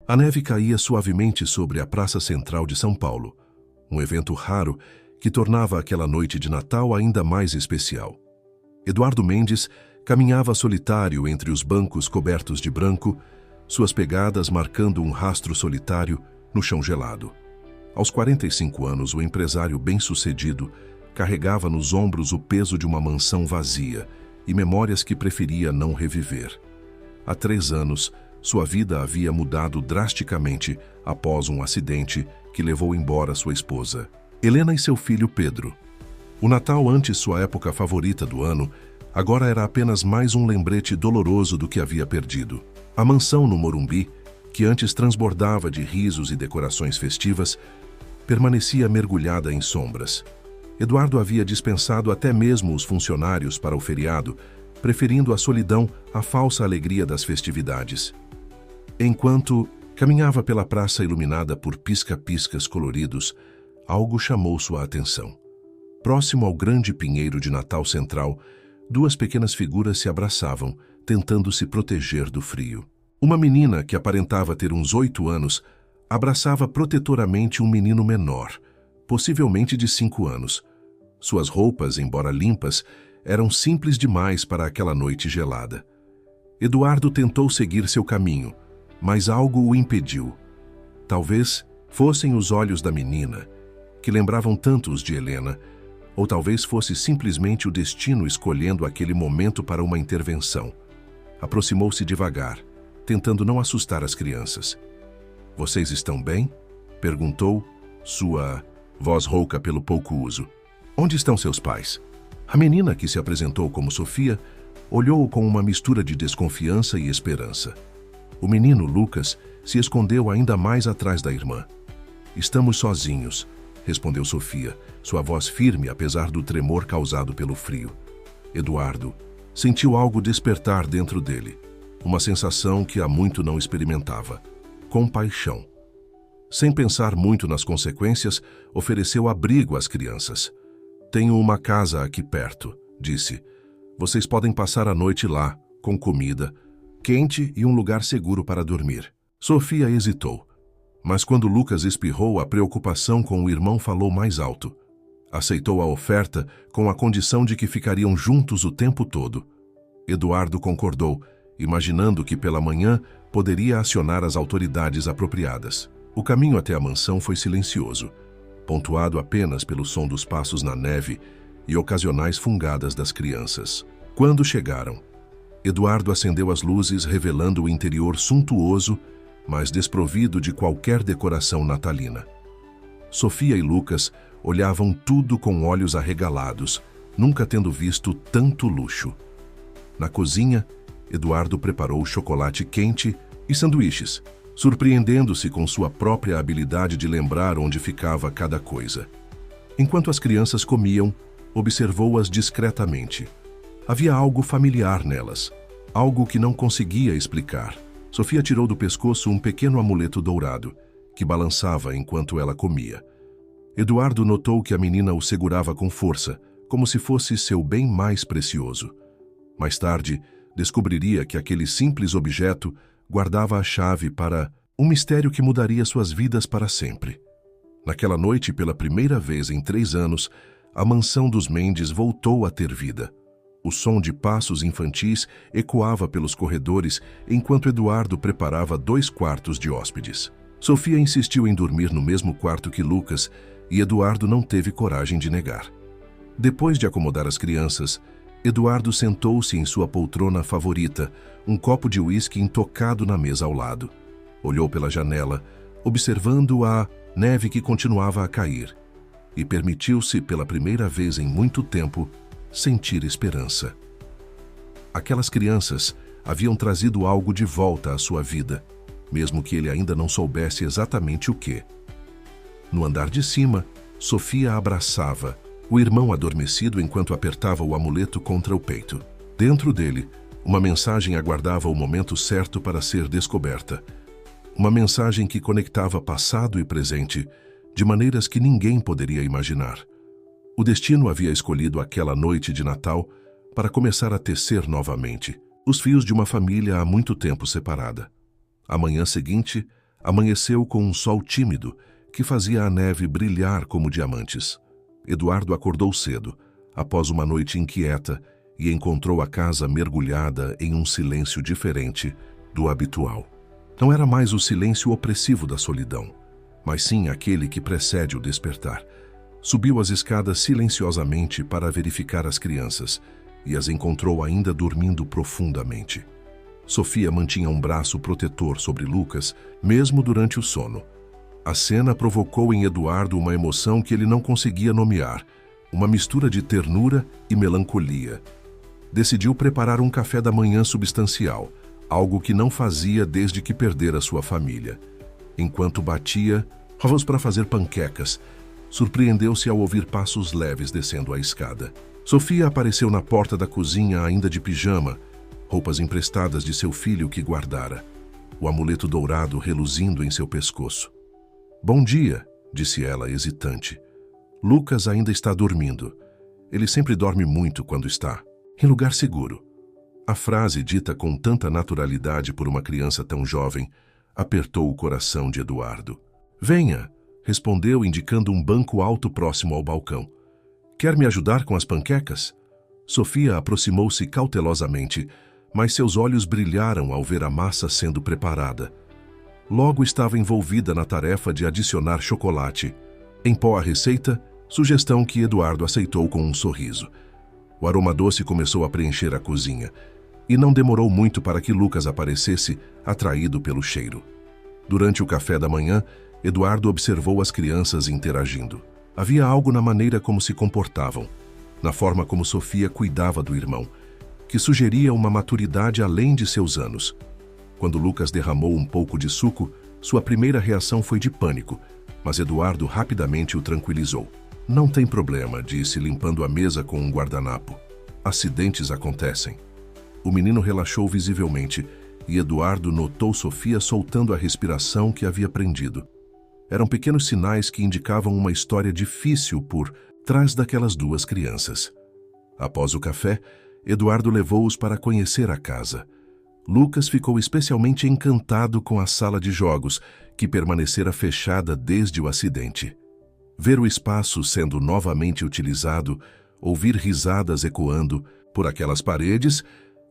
A neve caía suavemente sobre a Praça Central de São Paulo, um evento raro que tornava aquela noite de Natal ainda mais especial. Eduardo Mendes caminhava solitário entre os bancos cobertos de branco, suas pegadas marcando um rastro solitário no chão gelado. Aos 45 anos, o empresário bem-sucedido carregava nos ombros o peso de uma mansão vazia e memórias que preferia não reviver. Há 3 anos, sua vida havia mudado drasticamente após um acidente que levou embora sua esposa, Helena, e seu filho Pedro. O Natal, antes sua época favorita do ano, agora era apenas mais um lembrete doloroso do que havia perdido. A mansão no Morumbi, que antes transbordava de risos e decorações festivas, permanecia mergulhada em sombras. Eduardo havia dispensado até mesmo os funcionários para o feriado, preferindo a solidão à falsa alegria das festividades. Enquanto caminhava pela praça iluminada por pisca-piscas coloridos, algo chamou sua atenção. Próximo ao grande pinheiro de Natal central, 2 pequenas figuras se abraçavam, tentando se proteger do frio. Uma menina, que aparentava ter uns 8 anos, abraçava protetoramente um menino menor, possivelmente de 5 anos. Suas roupas, embora limpas, eram simples demais para aquela noite gelada. Eduardo tentou seguir seu caminho, mas algo o impediu. Talvez fossem os olhos da menina, que lembravam tanto os de Helena, ou talvez fosse simplesmente o destino escolhendo aquele momento para uma intervenção. Aproximou-se devagar, tentando não assustar as crianças. "Vocês estão bem?" perguntou, sua voz rouca pelo pouco uso. "Onde estão seus pais?" A menina, que se apresentou como Sofia, olhou-o com uma mistura de desconfiança e esperança. O menino, Lucas, se escondeu ainda mais atrás da irmã. "Estamos sozinhos", respondeu Sofia, sua voz firme apesar do tremor causado pelo frio. Eduardo sentiu algo despertar dentro dele, uma sensação que há muito não experimentava: compaixão. Sem pensar muito nas consequências, ofereceu abrigo às crianças. "Tenho uma casa aqui perto", disse. "Vocês podem passar a noite lá, com comida quente e um lugar seguro para dormir." Sofia hesitou, mas quando Lucas espirrou, a preocupação com o irmão falou mais alto. Aceitou a oferta com a condição de que ficariam juntos o tempo todo. Eduardo concordou, imaginando que pela manhã poderia acionar as autoridades apropriadas. O caminho até a mansão foi silencioso, pontuado apenas pelo som dos passos na neve e ocasionais fungadas das crianças. Quando chegaram, Eduardo acendeu as luzes, revelando o interior suntuoso, mas desprovido de qualquer decoração natalina. Sofia e Lucas olhavam tudo com olhos arregalados, nunca tendo visto tanto luxo. Na cozinha, Eduardo preparou chocolate quente e sanduíches, surpreendendo-se com sua própria habilidade de lembrar onde ficava cada coisa. Enquanto as crianças comiam, observou-as discretamente. Havia algo familiar nelas, algo que não conseguia explicar. Sofia tirou do pescoço um pequeno amuleto dourado, que balançava enquanto ela comia. Eduardo notou que a menina o segurava com força, como se fosse seu bem mais precioso. Mais tarde, descobriria que aquele simples objeto guardava a chave para um mistério que mudaria suas vidas para sempre. Naquela noite, pela primeira vez em 3 anos, a mansão dos Mendes voltou a ter vida. O som de passos infantis ecoava pelos corredores enquanto Eduardo preparava 2 quartos de hóspedes. Sofia insistiu em dormir no mesmo quarto que Lucas e Eduardo não teve coragem de negar. Depois de acomodar as crianças, Eduardo sentou-se em sua poltrona favorita, um copo de uísque intocado na mesa ao lado. Olhou pela janela, observando a neve que continuava a cair, e permitiu-se, pela primeira vez em muito tempo, sentir esperança. Aquelas crianças haviam trazido algo de volta à sua vida, mesmo que ele ainda não soubesse exatamente o que. No andar de cima, Sofia abraçava o irmão adormecido enquanto apertava o amuleto contra o peito. Dentro dele, uma mensagem aguardava o momento certo para ser descoberta. Uma mensagem que conectava passado e presente de maneiras que ninguém poderia imaginar. O destino havia escolhido aquela noite de Natal para começar a tecer novamente os fios de uma família há muito tempo separada. A manhã seguinte, Amanheceu com um sol tímido que fazia a neve brilhar como diamantes. Eduardo acordou cedo, após uma noite inquieta, e encontrou a casa mergulhada em um silêncio diferente do habitual. Não era mais o silêncio opressivo da solidão, mas sim aquele que precede o despertar. Subiu as escadas silenciosamente para verificar as crianças e as encontrou ainda dormindo profundamente. Sofia mantinha um braço protetor sobre Lucas, mesmo durante o sono. A cena provocou em Eduardo uma emoção que ele não conseguia nomear, uma mistura de ternura e melancolia. Decidiu preparar um café da manhã substancial, algo que não fazia desde que perdera sua família. Enquanto batia ovos para fazer panquecas, surpreendeu-se ao ouvir passos leves descendo a escada. Sofia apareceu na porta da cozinha ainda de pijama, roupas emprestadas de seu filho que guardara, o amuleto dourado reluzindo em seu pescoço. "Bom dia", disse ela, hesitante. "Lucas ainda está dormindo. Ele sempre dorme muito quando está em lugar seguro." A frase, dita com tanta naturalidade por uma criança tão jovem, apertou o coração de Eduardo. "Venha", respondeu, indicando um banco alto próximo ao balcão. "Quer me ajudar com as panquecas?" Sofia aproximou-se cautelosamente, mas seus olhos brilharam ao ver a massa sendo preparada. Logo estava envolvida na tarefa de adicionar chocolate em pó à receita, sugestão que Eduardo aceitou com um sorriso. O aroma doce começou a preencher a cozinha, e não demorou muito para que Lucas aparecesse, atraído pelo cheiro. Durante o café da manhã, Eduardo observou as crianças interagindo. Havia algo na maneira como se comportavam, na forma como Sofia cuidava do irmão, que sugeria uma maturidade além de seus anos. Quando Lucas derramou um pouco de suco, sua primeira reação foi de pânico, mas Eduardo rapidamente o tranquilizou. "Não tem problema", disse, limpando a mesa com um guardanapo. "Acidentes acontecem." O menino relaxou visivelmente e Eduardo notou Sofia soltando a respiração que havia prendido. Eram pequenos sinais que indicavam uma história difícil por trás daquelas duas crianças. Após o café, Eduardo levou-os para conhecer a casa. Lucas ficou especialmente encantado com a sala de jogos, que permanecera fechada desde o acidente. Ver o espaço sendo novamente utilizado, ouvir risadas ecoando por aquelas paredes,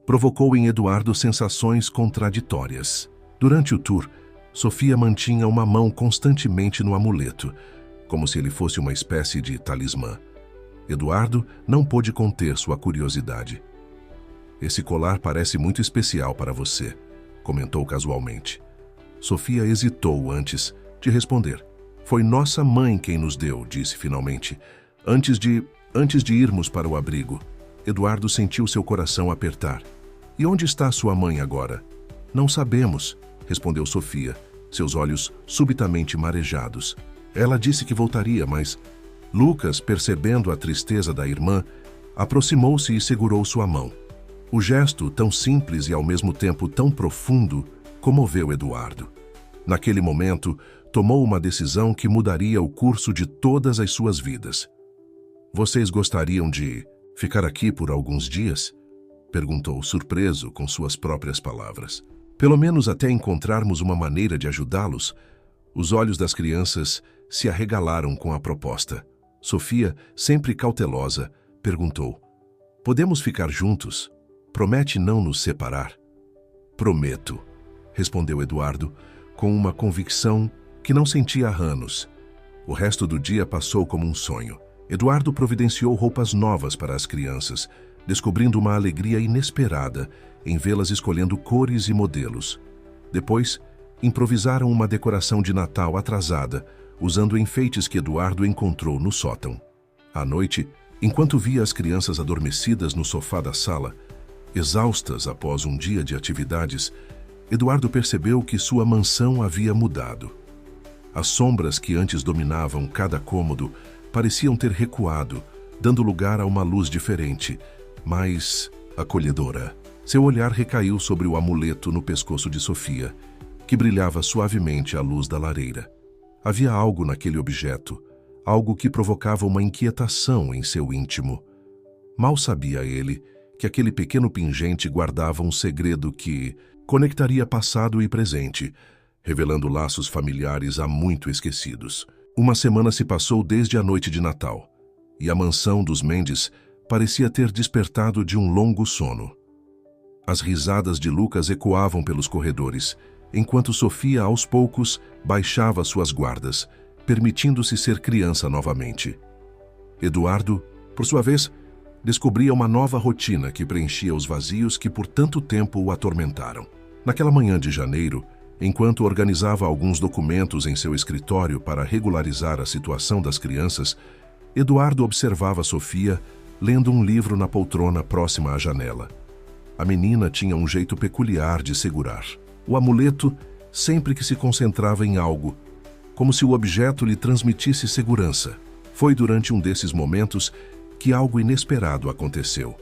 provocou em Eduardo sensações contraditórias. Durante o tour, Sofia mantinha uma mão constantemente no amuleto, como se ele fosse uma espécie de talismã. Eduardo não pôde conter sua curiosidade. "Esse colar parece muito especial para você", comentou casualmente. Sofia hesitou antes de responder. "Foi nossa mãe quem nos deu", disse finalmente, antes de irmos para o abrigo." Eduardo sentiu seu coração apertar. "E onde está sua mãe agora?" "Não sabemos", respondeu Sofia, seus olhos subitamente marejados. "Ela disse que voltaria, mas..." Lucas, percebendo a tristeza da irmã, aproximou-se e segurou sua mão. O gesto, tão simples e ao mesmo tempo tão profundo, comoveu Eduardo. Naquele momento, tomou uma decisão que mudaria o curso de todas as suas vidas. "Vocês gostariam de ficar aqui por alguns dias?" perguntou, surpreso com suas próprias palavras. "Pelo menos até encontrarmos uma maneira de ajudá-los." Os olhos das crianças se arregalaram com a proposta. Sofia, sempre cautelosa, perguntou: "Podemos ficar juntos? Promete não nos separar?" "Prometo", respondeu Eduardo, com uma convicção que não sentia há anos. O resto do dia passou como um sonho. Eduardo providenciou roupas novas para as crianças, descobrindo uma alegria inesperada em vê-las escolhendo cores e modelos. Depois, improvisaram uma decoração de Natal atrasada, usando enfeites que Eduardo encontrou no sótão. À noite, enquanto via as crianças adormecidas no sofá da sala, exaustas após um dia de atividades, Eduardo percebeu que sua mansão havia mudado. As sombras que antes dominavam cada cômodo pareciam ter recuado, dando lugar a uma luz diferente, mais acolhedora. Seu olhar recaiu sobre o amuleto no pescoço de Sofia, que brilhava suavemente à luz da lareira. Havia algo naquele objeto, algo que provocava uma inquietação em seu íntimo. Mal sabia ele que aquele pequeno pingente guardava um segredo que conectaria passado e presente, revelando laços familiares há muito esquecidos. Uma semana se passou desde a noite de Natal, e a mansão dos Mendes parecia ter despertado de um longo sono. As risadas de Lucas ecoavam pelos corredores, enquanto Sofia, aos poucos, baixava suas guardas, permitindo-se ser criança novamente. Eduardo, por sua vez, descobria uma nova rotina que preenchia os vazios que por tanto tempo o atormentaram. Naquela manhã de janeiro, enquanto organizava alguns documentos em seu escritório para regularizar a situação das crianças, Eduardo observava Sofia lendo um livro na poltrona próxima à janela. A menina tinha um jeito peculiar de segurar o amuleto sempre que se concentrava em algo, como se o objeto lhe transmitisse segurança. Foi durante um desses momentos que algo inesperado aconteceu.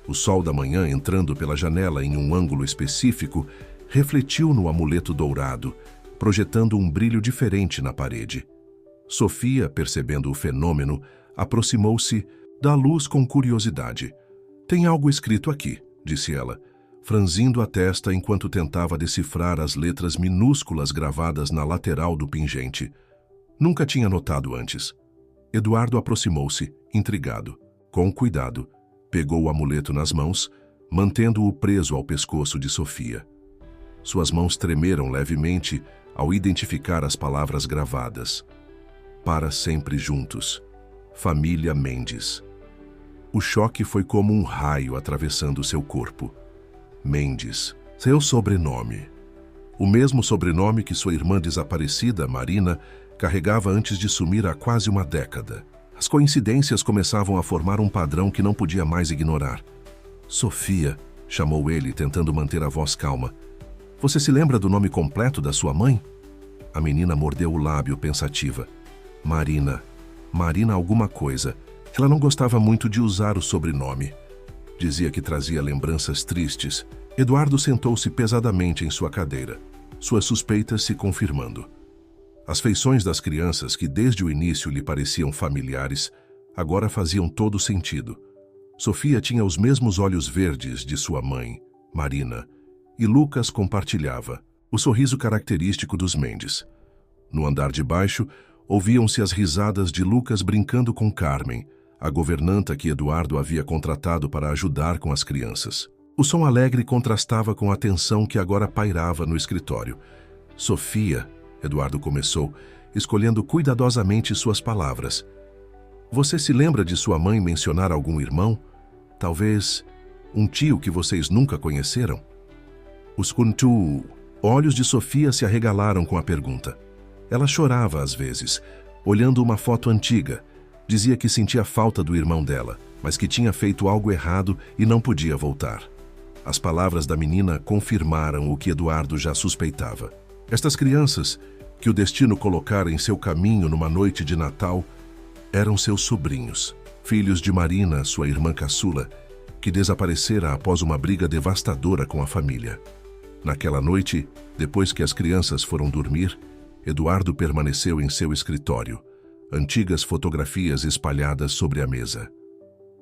O sol da manhã, entrando pela janela em um ângulo específico, refletiu no amuleto dourado, projetando um brilho diferente na parede. Sofia, percebendo o fenômeno, aproximou-se da luz com curiosidade. "Tem algo escrito aqui", disse ela, franzindo a testa enquanto tentava decifrar as letras minúsculas gravadas na lateral do pingente. Nunca tinha notado antes. Eduardo aproximou-se, intrigado. Com cuidado, pegou o amuleto nas mãos, mantendo-o preso ao pescoço de Sofia. Suas mãos tremeram levemente ao identificar as palavras gravadas. "Para sempre juntos. Família Mendes." O choque foi como um raio atravessando seu corpo. Mendes, seu sobrenome. O mesmo sobrenome que sua irmã desaparecida, Marina, carregava antes de sumir há quase uma década. As coincidências começavam a formar um padrão que não podia mais ignorar. "Sofia", chamou ele, tentando manter a voz calma. "Você se lembra do nome completo da sua mãe?" A menina mordeu o lábio, pensativa. Marina alguma coisa. Ela não gostava muito de usar o sobrenome. Dizia que trazia lembranças tristes. Eduardo sentou-se pesadamente em sua cadeira, suas suspeitas se confirmando. As feições das crianças, que desde o início lhe pareciam familiares, agora faziam todo sentido. Sofia tinha os mesmos olhos verdes de sua mãe, Marina, e Lucas compartilhava o sorriso característico dos Mendes. No andar de baixo, ouviam-se as risadas de Lucas brincando com Carmen, a governanta que Eduardo havia contratado para ajudar com as crianças. O som alegre contrastava com a tensão que agora pairava no escritório. "Sofia", Eduardo começou, escolhendo cuidadosamente suas palavras. "Você se lembra de sua mãe mencionar algum irmão? Talvez um tio que vocês nunca conheceram?" Os olhos de Sofia se arregalaram com a pergunta. Ela chorava às vezes, olhando uma foto antiga. Dizia que sentia falta do irmão dela, mas que tinha feito algo errado e não podia voltar. As palavras da menina confirmaram o que Eduardo já suspeitava. Estas crianças, que o destino colocara em seu caminho numa noite de Natal, eram seus sobrinhos, filhos de Marina, sua irmã caçula, que desaparecera após uma briga devastadora com a família. Naquela noite, depois que as crianças foram dormir, Eduardo permaneceu em seu escritório, antigas fotografias espalhadas sobre a mesa.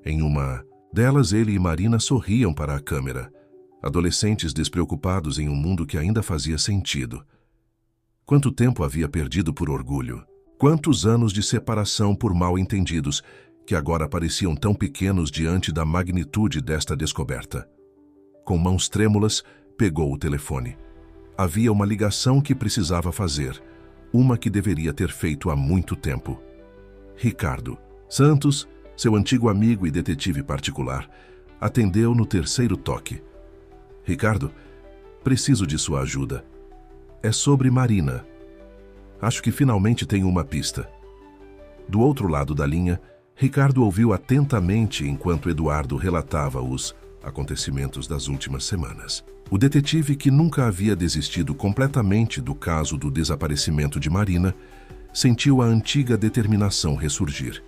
Em uma delas, ele e Marina sorriam para a câmera, adolescentes despreocupados em um mundo que ainda fazia sentido. Quanto tempo havia perdido por orgulho? Quantos anos de separação por mal-entendidos, que agora pareciam tão pequenos diante da magnitude desta descoberta? Com mãos trêmulas, pegou o telefone. Havia uma ligação que precisava fazer, uma que deveria ter feito há muito tempo. Ricardo Santos, seu antigo amigo e detetive particular, atendeu no terceiro toque. "Ricardo, preciso de sua ajuda. É sobre Marina. Acho que finalmente tenho uma pista." Do outro lado da linha, Ricardo ouviu atentamente enquanto Eduardo relatava os acontecimentos das últimas semanas. O detetive, que nunca havia desistido completamente do caso do desaparecimento de Marina, sentiu a antiga determinação ressurgir.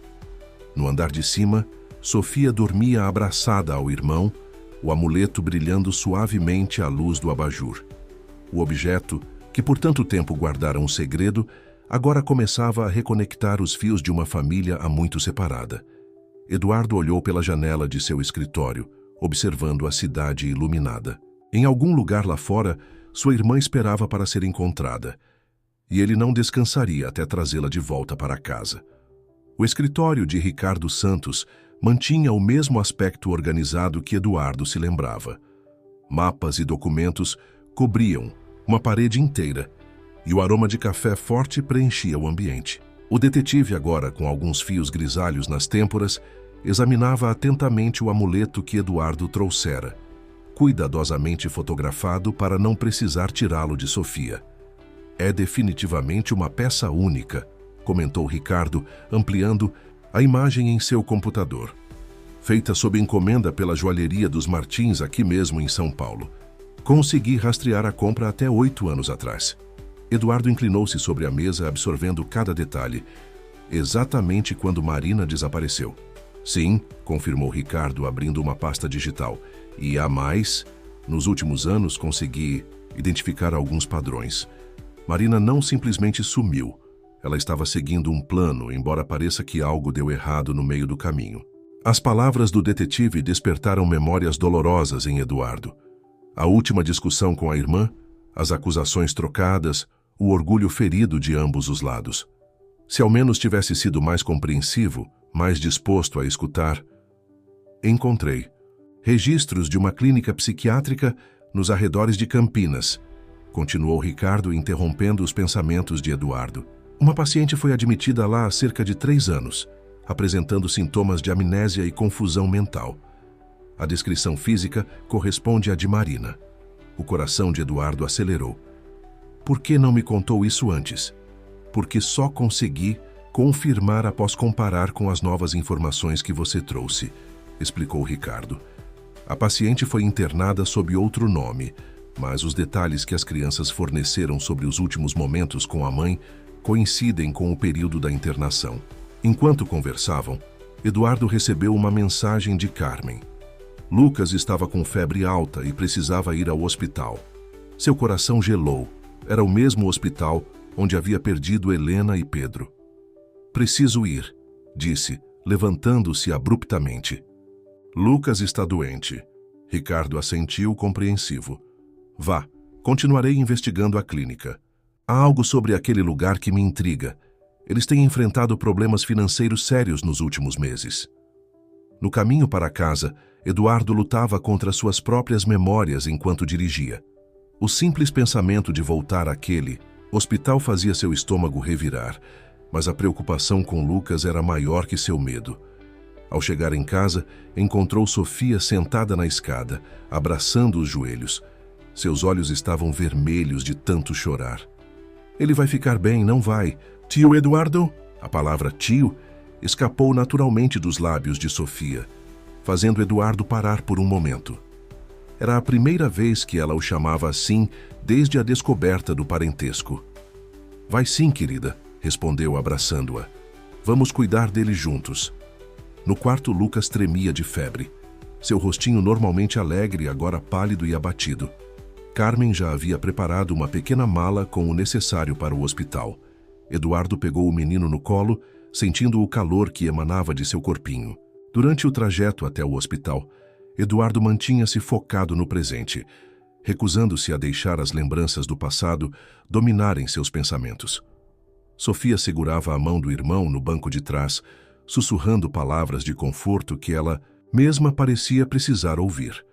No andar de cima, Sofia dormia abraçada ao irmão, o amuleto brilhando suavemente à luz do abajur. O objeto, que por tanto tempo guardara um segredo, agora começava a reconectar os fios de uma família há muito separada. Eduardo olhou pela janela de seu escritório, observando a cidade iluminada. Em algum lugar lá fora, sua irmã esperava para ser encontrada, e ele não descansaria até trazê-la de volta para casa. O escritório de Ricardo Santos mantinha o mesmo aspecto organizado que Eduardo se lembrava. Mapas e documentos cobriam uma parede inteira, e o aroma de café forte preenchia o ambiente. O detetive, agora com alguns fios grisalhos nas têmporas, examinava atentamente o amuleto que Eduardo trouxera, cuidadosamente fotografado para não precisar tirá-lo de Sofia. É definitivamente uma peça única, comentou Ricardo, ampliando a imagem em seu computador. Feita sob encomenda pela joalheria dos Martins aqui mesmo em São Paulo. Consegui rastrear a compra até 8 anos atrás. Eduardo inclinou-se sobre a mesa, absorvendo cada detalhe. Exatamente quando Marina desapareceu. Sim, confirmou Ricardo, abrindo uma pasta digital. E há mais, nos últimos anos consegui identificar alguns padrões. Marina não simplesmente sumiu. Ela estava seguindo um plano, embora pareça que algo deu errado no meio do caminho. As palavras do detetive despertaram memórias dolorosas em Eduardo. A última discussão com a irmã, as acusações trocadas, o orgulho ferido de ambos os lados. Se ao menos tivesse sido mais compreensivo, mais disposto a escutar. Encontrei registros de uma clínica psiquiátrica nos arredores de Campinas, continuou Ricardo, interrompendo os pensamentos de Eduardo. Uma paciente foi admitida lá há cerca de 3 anos, apresentando sintomas de amnésia e confusão mental. A descrição física corresponde à de Marina. O coração de Eduardo acelerou. Por que não me contou isso antes? Porque só consegui confirmar após comparar com as novas informações que você trouxe, explicou Ricardo. A paciente foi internada sob outro nome, mas os detalhes que as crianças forneceram sobre os últimos momentos com a mãe coincidem com o período da internação. Enquanto conversavam, Eduardo recebeu uma mensagem de Carmen. Lucas estava com febre alta e precisava ir ao hospital. Seu coração gelou. Era o mesmo hospital onde havia perdido Helena e Pedro. Preciso ir, disse, levantando-se abruptamente. Lucas está doente. Ricardo assentiu compreensivo. Vá, continuarei investigando a clínica. Há algo sobre aquele lugar que me intriga. Eles têm enfrentado problemas financeiros sérios nos últimos meses. No caminho para casa, Eduardo lutava contra suas próprias memórias enquanto dirigia. O simples pensamento de voltar àquele hospital fazia seu estômago revirar, mas a preocupação com Lucas era maior que seu medo. Ao chegar em casa, encontrou Sofia sentada na escada, abraçando os joelhos. Seus olhos estavam vermelhos de tanto chorar. Ele vai ficar bem, não vai? Tio Eduardo? A palavra tio escapou naturalmente dos lábios de Sofia, fazendo Eduardo parar por um momento. Era a primeira vez que ela o chamava assim desde a descoberta do parentesco. Vai sim, querida, respondeu abraçando-a. Vamos cuidar dele juntos. No quarto, Lucas tremia de febre. Seu rostinho normalmente alegre, agora pálido e abatido. Carmen já havia preparado uma pequena mala com o necessário para o hospital. Eduardo pegou o menino no colo, sentindo o calor que emanava de seu corpinho. Durante o trajeto até o hospital, Eduardo mantinha-se focado no presente, recusando-se a deixar as lembranças do passado dominarem seus pensamentos. Sofia segurava a mão do irmão no banco de trás, sussurrando palavras de conforto que ela mesma parecia precisar ouvir.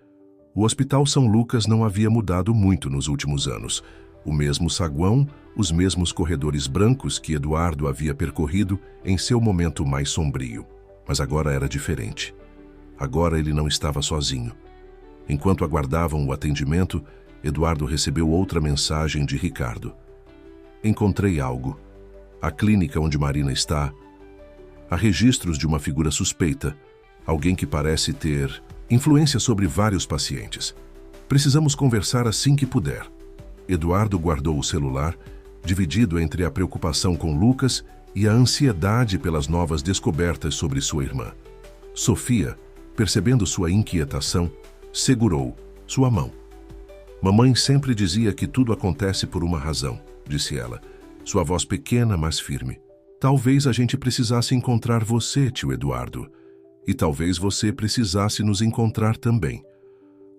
O Hospital São Lucas não havia mudado muito nos últimos anos. O mesmo saguão, os mesmos corredores brancos que Eduardo havia percorrido em seu momento mais sombrio. Mas agora era diferente. Agora ele não estava sozinho. Enquanto aguardavam o atendimento, Eduardo recebeu outra mensagem de Ricardo. Encontrei algo. A clínica onde Marina está. Há registros de uma figura suspeita, alguém que parece ter influência sobre vários pacientes. Precisamos conversar assim que puder. Eduardo guardou o celular, dividido entre a preocupação com Lucas e a ansiedade pelas novas descobertas sobre sua irmã. Sofia, percebendo sua inquietação, segurou sua mão. Mamãe sempre dizia que tudo acontece por uma razão, disse ela, sua voz pequena, mas firme. Talvez a gente precisasse encontrar você, tio Eduardo. E talvez você precisasse nos encontrar também.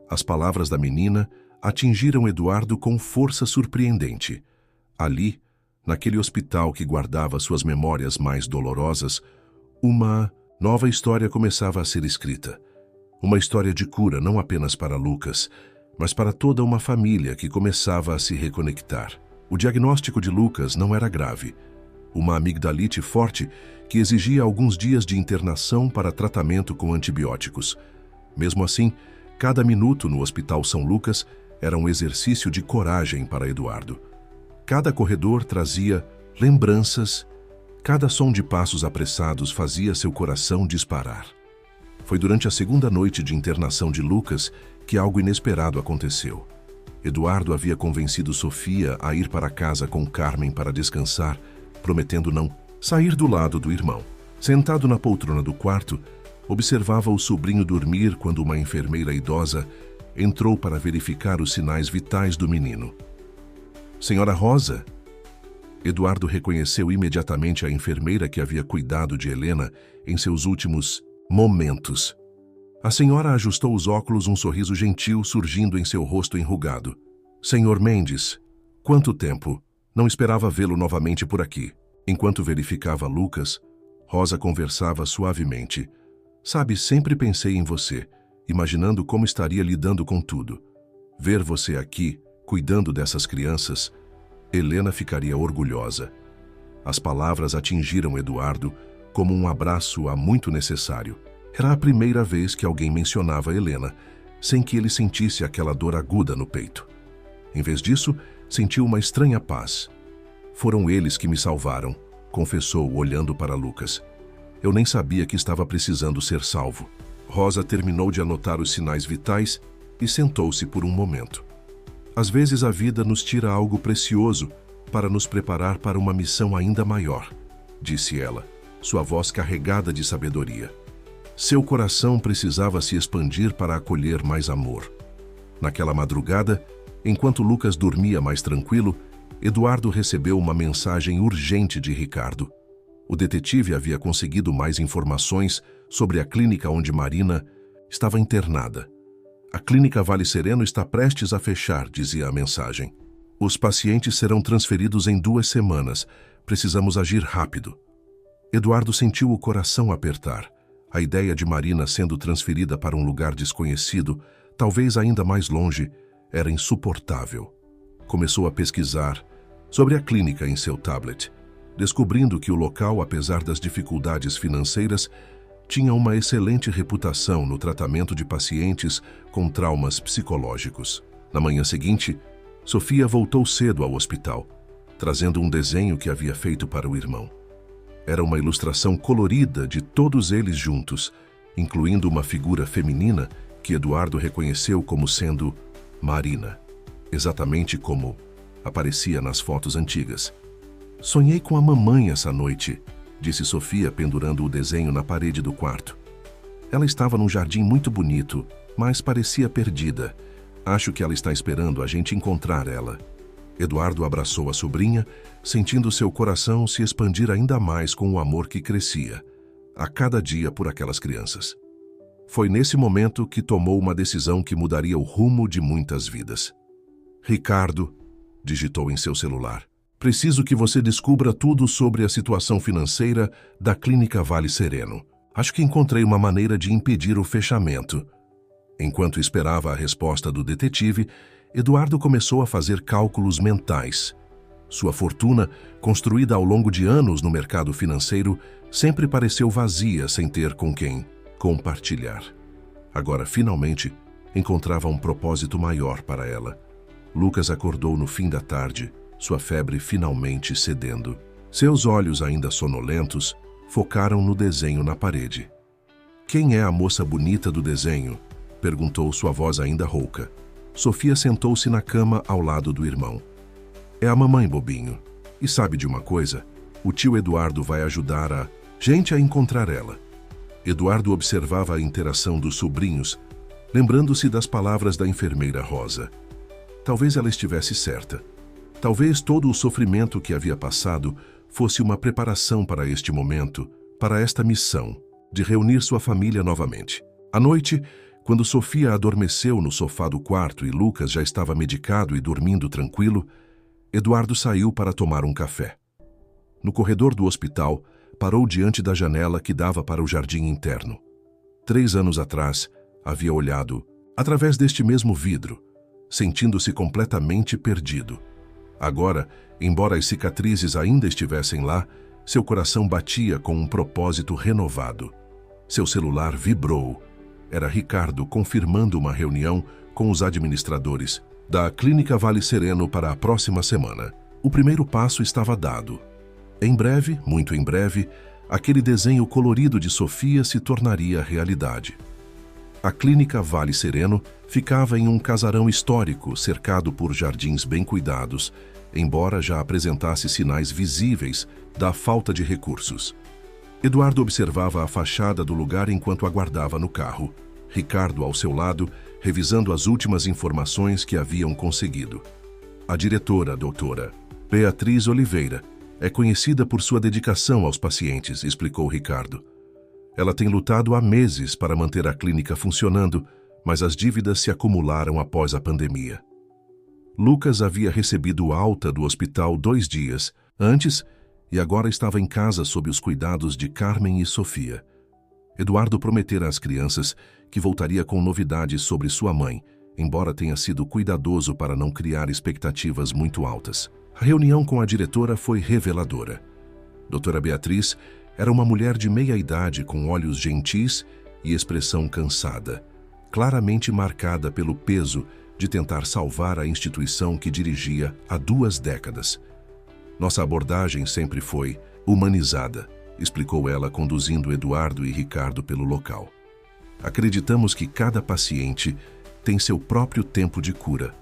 As palavras da menina atingiram Eduardo com força surpreendente. Ali, naquele hospital que guardava suas memórias mais dolorosas, uma nova história começava a ser escrita. Uma história de cura não apenas para Lucas, mas para toda uma família que começava a se reconectar. O diagnóstico de Lucas não era grave. Uma amigdalite forte que exigia alguns dias de internação para tratamento com antibióticos. Mesmo assim, cada minuto no Hospital São Lucas era um exercício de coragem para Eduardo. Cada corredor trazia lembranças, cada som de passos apressados fazia seu coração disparar. Foi durante a segunda noite de internação de Lucas que algo inesperado aconteceu. Eduardo havia convencido Sofia a ir para casa com Carmen para descansar, prometendo não sair do lado do irmão. Sentado na poltrona do quarto, observava o sobrinho dormir quando uma enfermeira idosa entrou para verificar os sinais vitais do menino. Senhora Rosa? Eduardo reconheceu imediatamente a enfermeira que havia cuidado de Helena em seus últimos momentos. A senhora ajustou os óculos, um sorriso gentil surgindo em seu rosto enrugado. Senhor Mendes, quanto tempo? Não esperava vê-lo novamente por aqui. Enquanto verificava Lucas, Rosa conversava suavemente. Sabe, sempre pensei em você, imaginando como estaria lidando com tudo. Ver você aqui, cuidando dessas crianças, Helena ficaria orgulhosa. As palavras atingiram Eduardo como um abraço há muito necessário. Era a primeira vez que alguém mencionava Helena, sem que ele sentisse aquela dor aguda no peito. Em vez disso, sentiu uma estranha paz. Foram eles que me salvaram, confessou olhando para Lucas. Eu nem sabia que estava precisando ser salvo. Rosa terminou de anotar os sinais vitais e sentou-se por um momento. Às vezes a vida nos tira algo precioso para nos preparar para uma missão ainda maior, disse ela, sua voz carregada de sabedoria. Seu coração precisava se expandir para acolher mais amor. Naquela madrugada, enquanto Lucas dormia mais tranquilo, Eduardo recebeu uma mensagem urgente de Ricardo. O detetive havia conseguido mais informações sobre a clínica onde Marina estava internada. A clínica Vale Sereno está prestes a fechar, dizia a mensagem. Os pacientes serão transferidos em 2 semanas. Precisamos agir rápido. Eduardo sentiu o coração apertar. A ideia de Marina sendo transferida para um lugar desconhecido, talvez ainda mais longe, era insuportável. Começou a pesquisar sobre a clínica em seu tablet, descobrindo que o local, apesar das dificuldades financeiras, tinha uma excelente reputação no tratamento de pacientes com traumas psicológicos. Na manhã seguinte, Sofia voltou cedo ao hospital, trazendo um desenho que havia feito para o irmão. Era uma ilustração colorida de todos eles juntos, incluindo uma figura feminina que Eduardo reconheceu como sendo Marina, exatamente como aparecia nas fotos antigas. Sonhei com a mamãe essa noite, disse Sofia pendurando o desenho na parede do quarto. Ela estava num jardim muito bonito, mas parecia perdida. Acho que ela está esperando a gente encontrar ela. Eduardo abraçou a sobrinha, sentindo seu coração se expandir ainda mais com o amor que crescia, a cada dia por aquelas crianças. Foi nesse momento que tomou uma decisão que mudaria o rumo de muitas vidas. Ricardo, digitou em seu celular, preciso que você descubra tudo sobre a situação financeira da Clínica Vale Sereno. Acho que encontrei uma maneira de impedir o fechamento. Enquanto esperava a resposta do detetive, Eduardo começou a fazer cálculos mentais. Sua fortuna, construída ao longo de anos no mercado financeiro, sempre pareceu vazia sem ter com quem compartilhar. Agora, finalmente, encontrava um propósito maior para ela. Lucas acordou no fim da tarde, sua febre finalmente cedendo. Seus olhos, ainda sonolentos, focaram no desenho na parede. Quem é a moça bonita do desenho? Perguntou sua voz ainda rouca. Sofia sentou-se na cama ao lado do irmão. É a mamãe, bobinho. E sabe de uma coisa? O tio Eduardo vai ajudar a gente a encontrar ela. Eduardo observava a interação dos sobrinhos, lembrando-se das palavras da enfermeira Rosa. Talvez ela estivesse certa. Talvez todo o sofrimento que havia passado fosse uma preparação para este momento, para esta missão, de reunir sua família novamente. À noite, Quando Sofia adormeceu no sofá do quarto e Lucas já estava medicado e dormindo tranquilo, Eduardo saiu para tomar um café. No corredor do hospital, parou diante da janela que dava para o jardim interno. 3 anos atrás, havia olhado através deste mesmo vidro, sentindo-se completamente perdido. Agora, embora as cicatrizes ainda estivessem lá, seu coração batia com um propósito renovado. Seu celular vibrou. Era Ricardo confirmando uma reunião com os administradores da Clínica Vale Sereno para a próxima semana. O primeiro passo estava dado. Em breve, muito em breve, aquele desenho colorido de Sofia se tornaria realidade. A Clínica Vale Sereno ficava em um casarão histórico cercado por jardins bem cuidados, embora já apresentasse sinais visíveis da falta de recursos. Eduardo observava a fachada do lugar enquanto aguardava no carro, Ricardo ao seu lado, revisando as últimas informações que haviam conseguido. A diretora, a doutora Beatriz Oliveira, é conhecida por sua dedicação aos pacientes, explicou Ricardo. Ela tem lutado há meses para manter a clínica funcionando, mas as dívidas se acumularam após a pandemia. Lucas havia recebido alta do hospital 2 dias antes e agora estava em casa sob os cuidados de Carmen e Sofia. Eduardo prometera às crianças que voltaria com novidades sobre sua mãe, embora tenha sido cuidadoso para não criar expectativas muito altas. A reunião com a diretora foi reveladora. Doutora Beatriz era uma mulher de meia-idade com olhos gentis e expressão cansada, claramente marcada pelo peso de tentar salvar a instituição que dirigia há 2 décadas. Nossa abordagem sempre foi humanizada, explicou ela, conduzindo Eduardo e Ricardo pelo local. Acreditamos que cada paciente tem seu próprio tempo de cura.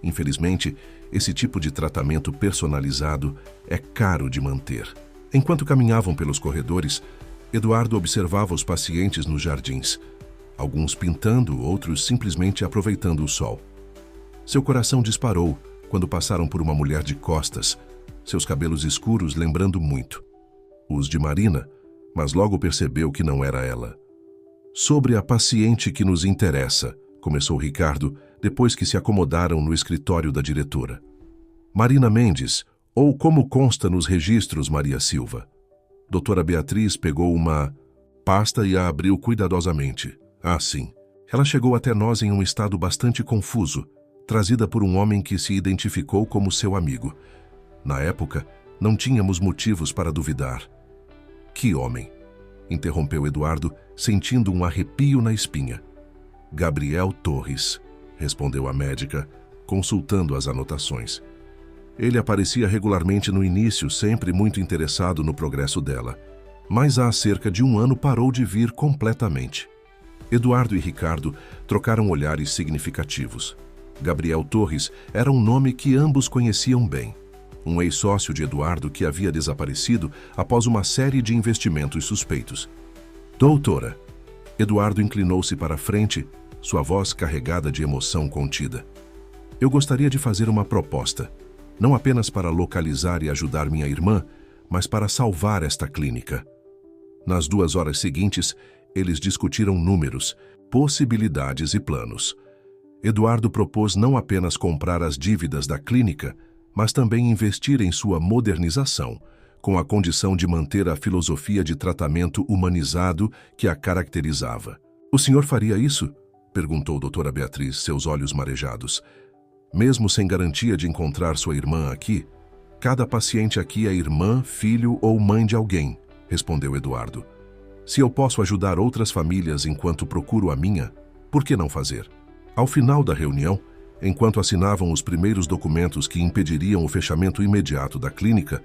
Infelizmente, esse tipo de tratamento personalizado é caro de manter. Enquanto caminhavam pelos corredores, Eduardo observava os pacientes nos jardins, alguns pintando, outros simplesmente aproveitando o sol. Seu coração disparou quando passaram por uma mulher de costas, seus cabelos escuros lembrando muito os de Marina, mas logo percebeu que não era ela. Sobre a paciente que nos interessa, começou Ricardo, depois que se acomodaram no escritório da diretora. Marina Mendes, ou como consta nos registros, Maria Silva. Doutora Beatriz pegou uma pasta e a abriu cuidadosamente. Ah, sim. Ela chegou até nós em um estado bastante confuso, trazida por um homem que se identificou como seu amigo. Na época, não tínhamos motivos para duvidar. Que homem? Interrompeu Eduardo, sentindo um arrepio na espinha. Gabriel Torres, respondeu a médica, consultando as anotações. Ele aparecia regularmente no início, sempre muito interessado no progresso dela, mas há cerca de 1 ano parou de vir completamente. Eduardo e Ricardo trocaram olhares significativos. Gabriel Torres era um nome que ambos conheciam bem. Um ex-sócio de Eduardo que havia desaparecido após uma série de investimentos suspeitos. Doutora. Eduardo inclinou-se para a frente, sua voz carregada de emoção contida. Eu gostaria de fazer uma proposta, não apenas para localizar e ajudar minha irmã, mas para salvar esta clínica. Nas 2 horas seguintes, eles discutiram números, possibilidades e planos. Eduardo propôs não apenas comprar as dívidas da clínica, mas também investir em sua modernização, com a condição de manter a filosofia de tratamento humanizado que a caracterizava. O senhor faria isso? Perguntou doutora Beatriz, seus olhos marejados. Mesmo sem garantia de encontrar sua irmã aqui? Cada paciente aqui é irmã, filho ou mãe de alguém, respondeu Eduardo. Se eu posso ajudar outras famílias enquanto procuro a minha, por que não fazer? Ao final da reunião, enquanto assinavam os primeiros documentos que impediriam o fechamento imediato da clínica,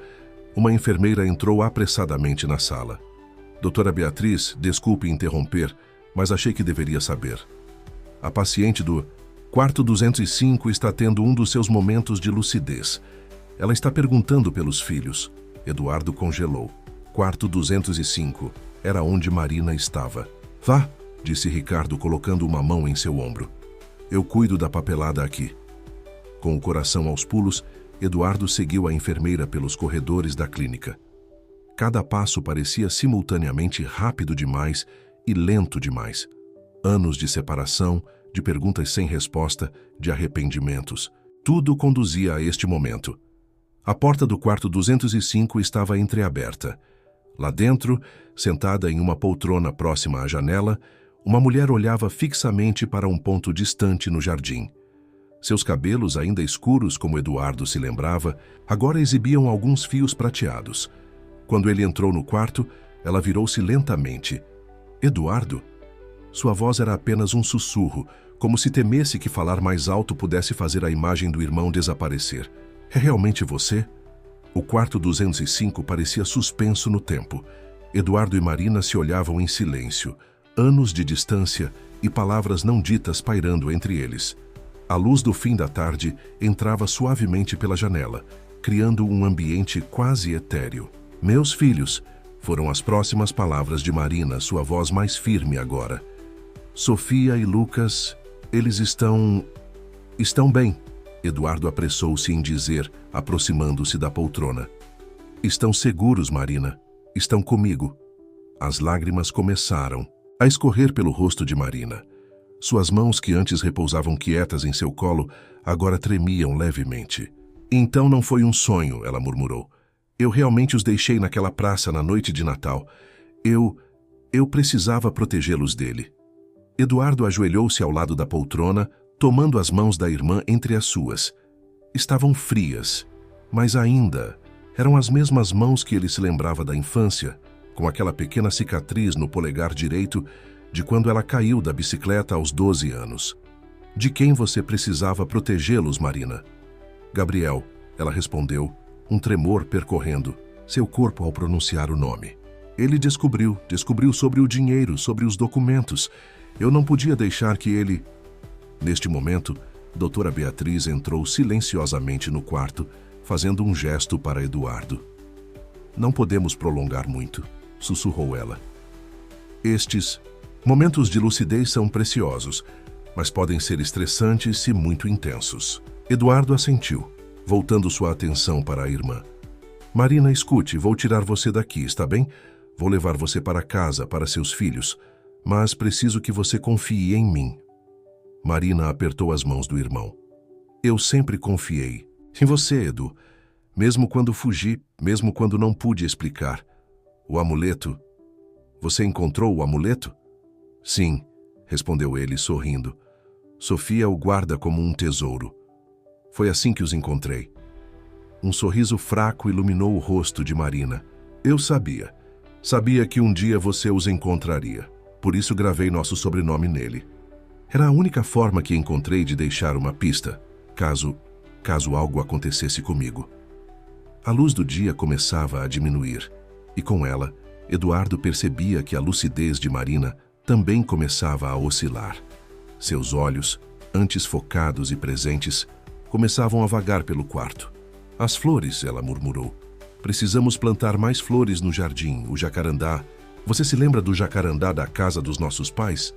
uma enfermeira entrou apressadamente na sala. Doutora Beatriz, desculpe interromper, mas achei que deveria saber. A paciente do quarto 205 está tendo um dos seus momentos de lucidez. Ela está perguntando pelos filhos. Eduardo congelou. Quarto 205 era onde Marina estava. Vá, disse Ricardo, colocando uma mão em seu ombro. Eu cuido da papelada aqui. Com o coração aos pulos, Eduardo seguiu a enfermeira pelos corredores da clínica. Cada passo parecia simultaneamente rápido demais e lento demais. Anos de separação, de perguntas sem resposta, de arrependimentos. Tudo conduzia a este momento. A porta do quarto 205 estava entreaberta. Lá dentro, sentada em uma poltrona próxima à janela, uma mulher olhava fixamente para um ponto distante no jardim. Seus cabelos, ainda escuros como Eduardo se lembrava, agora exibiam alguns fios prateados. Quando ele entrou no quarto, ela virou-se lentamente. Eduardo? Sua voz era apenas um sussurro, como se temesse que falar mais alto pudesse fazer a imagem do irmão desaparecer. É realmente você? O quarto 205 parecia suspenso no tempo. Eduardo e Marina se olhavam em silêncio, anos de distância e palavras não ditas pairando entre eles. A luz do fim da tarde entrava suavemente pela janela, criando um ambiente quase etéreo. Meus filhos, foram as próximas palavras de Marina, sua voz mais firme agora. Sofia e Lucas, eles estão bem. Eduardo apressou-se em dizer, aproximando-se da poltrona. Estão seguros, Marina. Estão comigo. As lágrimas começaram a escorrer pelo rosto de Marina. Suas mãos, que antes repousavam quietas em seu colo, agora tremiam levemente. Então não foi um sonho, ela murmurou. Eu realmente os deixei naquela praça na noite de Natal. Eu precisava protegê-los dele. Eduardo ajoelhou-se ao lado da poltrona, tomando as mãos da irmã entre as suas. Estavam frias, mas ainda eram as mesmas mãos que ele se lembrava da infância, com aquela pequena cicatriz no polegar direito de quando ela caiu da bicicleta aos 12 anos. De quem você precisava protegê-los, Marina? Gabriel, ela respondeu, um tremor percorrendo seu corpo ao pronunciar o nome. Ele descobriu sobre o dinheiro, sobre os documentos. Eu não podia deixar que ele... Neste momento, doutora Beatriz entrou silenciosamente no quarto, fazendo um gesto para Eduardo. Não podemos prolongar muito, sussurrou ela. Estes momentos de lucidez são preciosos, mas podem ser estressantes e muito intensos. Eduardo assentiu, voltando sua atenção para a irmã. Marina, escute, vou tirar você daqui, está bem? Vou levar você para casa, para seus filhos, mas preciso que você confie em mim. Marina apertou as mãos do irmão. Eu sempre confiei em você, Edu. Mesmo quando fugi, mesmo quando não pude explicar. O amuleto... Você encontrou o amuleto? Sim, respondeu ele, sorrindo. Sofia o guarda como um tesouro. Foi assim que os encontrei. Um sorriso fraco iluminou o rosto de Marina. Eu sabia. Sabia que um dia você os encontraria. Por isso gravei nosso sobrenome nele. Era a única forma que encontrei de deixar uma pista, caso algo acontecesse comigo. A luz do dia começava a diminuir, e com ela, Eduardo percebia que a lucidez de Marina também começava a oscilar. Seus olhos, antes focados e presentes, começavam a vagar pelo quarto. As flores, ela murmurou. Precisamos plantar mais flores no jardim, o jacarandá. Você se lembra do jacarandá da casa dos nossos pais?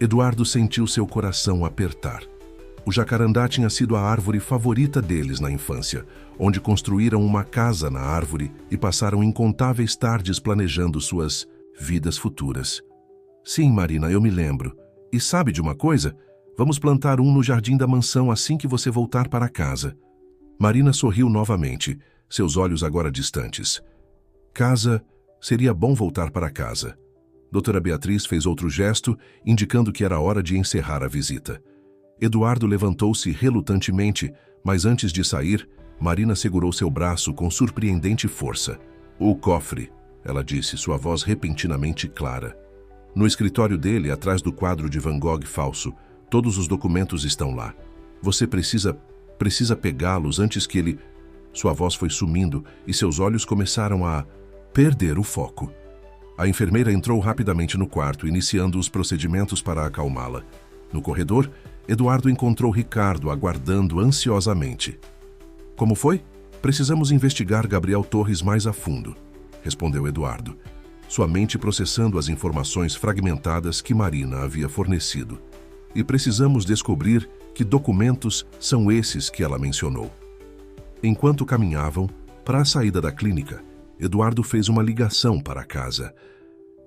Eduardo sentiu seu coração apertar. O jacarandá tinha sido a árvore favorita deles na infância, onde construíram uma casa na árvore e passaram incontáveis tardes planejando suas vidas futuras. Sim, Marina, eu me lembro. E sabe de uma coisa? Vamos plantar um no jardim da mansão assim que você voltar para casa. Marina sorriu novamente, seus olhos agora distantes. Casa, seria bom voltar para casa. Doutora Beatriz fez outro gesto, indicando que era hora de encerrar a visita. Eduardo levantou-se relutantemente, mas antes de sair, Marina segurou seu braço com surpreendente força. O cofre, ela disse, sua voz repentinamente clara. No escritório dele, atrás do quadro de Van Gogh falso, todos os documentos estão lá. Você precisa pegá-los antes que ele... Sua voz foi sumindo e seus olhos começaram a perder o foco. A enfermeira entrou rapidamente no quarto, iniciando os procedimentos para acalmá-la. No corredor, Eduardo encontrou Ricardo aguardando ansiosamente. Como foi? Precisamos investigar Gabriel Torres mais a fundo, respondeu Eduardo, sua mente processando as informações fragmentadas que Marina havia fornecido. E precisamos descobrir que documentos são esses que ela mencionou. Enquanto caminhavam para a saída da clínica, Eduardo fez uma ligação para casa.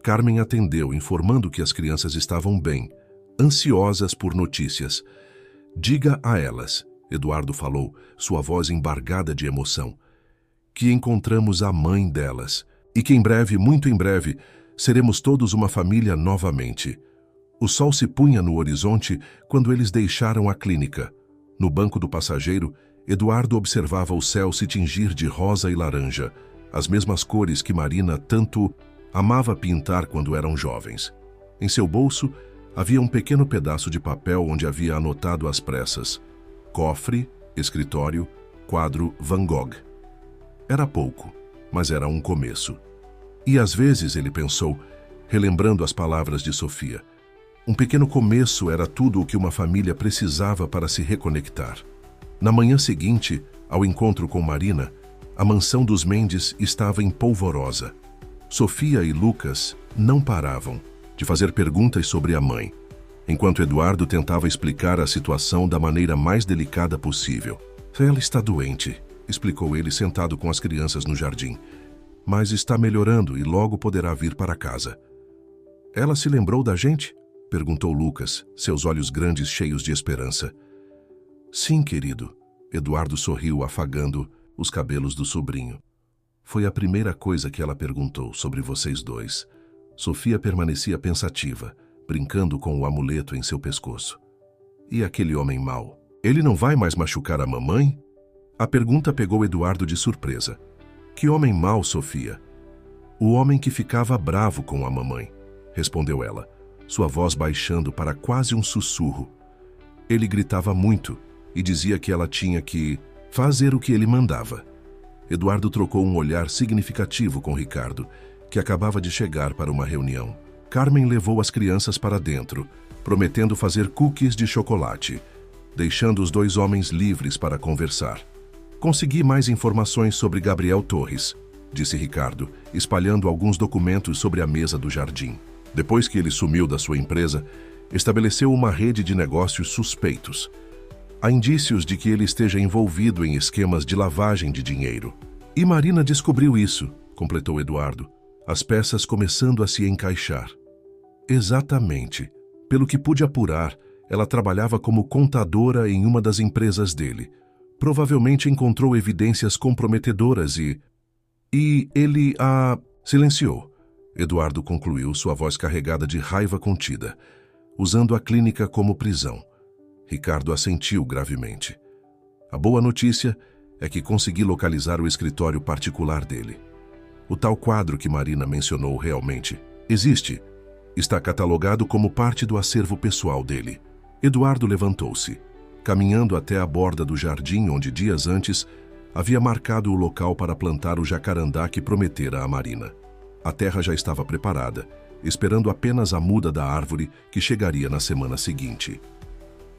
Carmen atendeu, informando que as crianças estavam bem, ansiosas por notícias. Diga a elas, Eduardo falou, sua voz embargada de emoção, que encontramos a mãe delas e que em breve, muito em breve, seremos todos uma família novamente. O sol se punha no horizonte quando eles deixaram a clínica. No banco do passageiro, Eduardo observava o céu se tingir de rosa e laranja, as mesmas cores que Marina tanto amava pintar quando eram jovens. Em seu bolso, havia um pequeno pedaço de papel onde havia anotado às pressas: cofre, escritório, quadro Van Gogh. Era pouco, mas era um começo. E às vezes, ele pensou, relembrando as palavras de Sofia, um pequeno começo era tudo o que uma família precisava para se reconectar. Na manhã seguinte, ao encontro com Marina, a mansão dos Mendes estava em polvorosa. Sofia e Lucas não paravam de fazer perguntas sobre a mãe, enquanto Eduardo tentava explicar a situação da maneira mais delicada possível. Ela está doente, explicou ele sentado com as crianças no jardim, mas está melhorando e logo poderá vir para casa. Ela se lembrou da gente? Perguntou Lucas, seus olhos grandes cheios de esperança. Sim, querido. Eduardo sorriu, afagando os cabelos do sobrinho. Foi a primeira coisa que ela perguntou sobre vocês dois. Sofia permanecia pensativa, brincando com o amuleto em seu pescoço. E aquele homem mau? Ele não vai mais machucar a mamãe? A pergunta pegou Eduardo de surpresa. Que homem mau, Sofia? O homem que ficava bravo com a mamãe, respondeu ela, sua voz baixando para quase um sussurro. Ele gritava muito e dizia que ela tinha que fazer o que ele mandava. Eduardo trocou um olhar significativo com Ricardo, que acabava de chegar para uma reunião. Carmen levou as crianças para dentro, prometendo fazer cookies de chocolate, deixando os dois homens livres para conversar. Consegui mais informações sobre Gabriel Torres, disse Ricardo, espalhando alguns documentos sobre a mesa do jardim. Depois que ele sumiu da sua empresa, estabeleceu uma rede de negócios suspeitos. Há indícios de que ele esteja envolvido em esquemas de lavagem de dinheiro. E Marina descobriu isso, completou Eduardo, as peças começando a se encaixar. Exatamente. Pelo que pude apurar, ela trabalhava como contadora em uma das empresas dele. Provavelmente encontrou evidências comprometedoras e ele a silenciou. Eduardo concluiu, sua voz carregada de raiva contida, usando a clínica como prisão. Ricardo assentiu gravemente. A boa notícia é que consegui localizar o escritório particular dele. O tal quadro que Marina mencionou realmente existe. Está catalogado como parte do acervo pessoal dele. Eduardo levantou-se, caminhando até a borda do jardim onde dias antes havia marcado o local para plantar o jacarandá que prometera a Marina. A terra já estava preparada, esperando apenas a muda da árvore que chegaria na semana seguinte.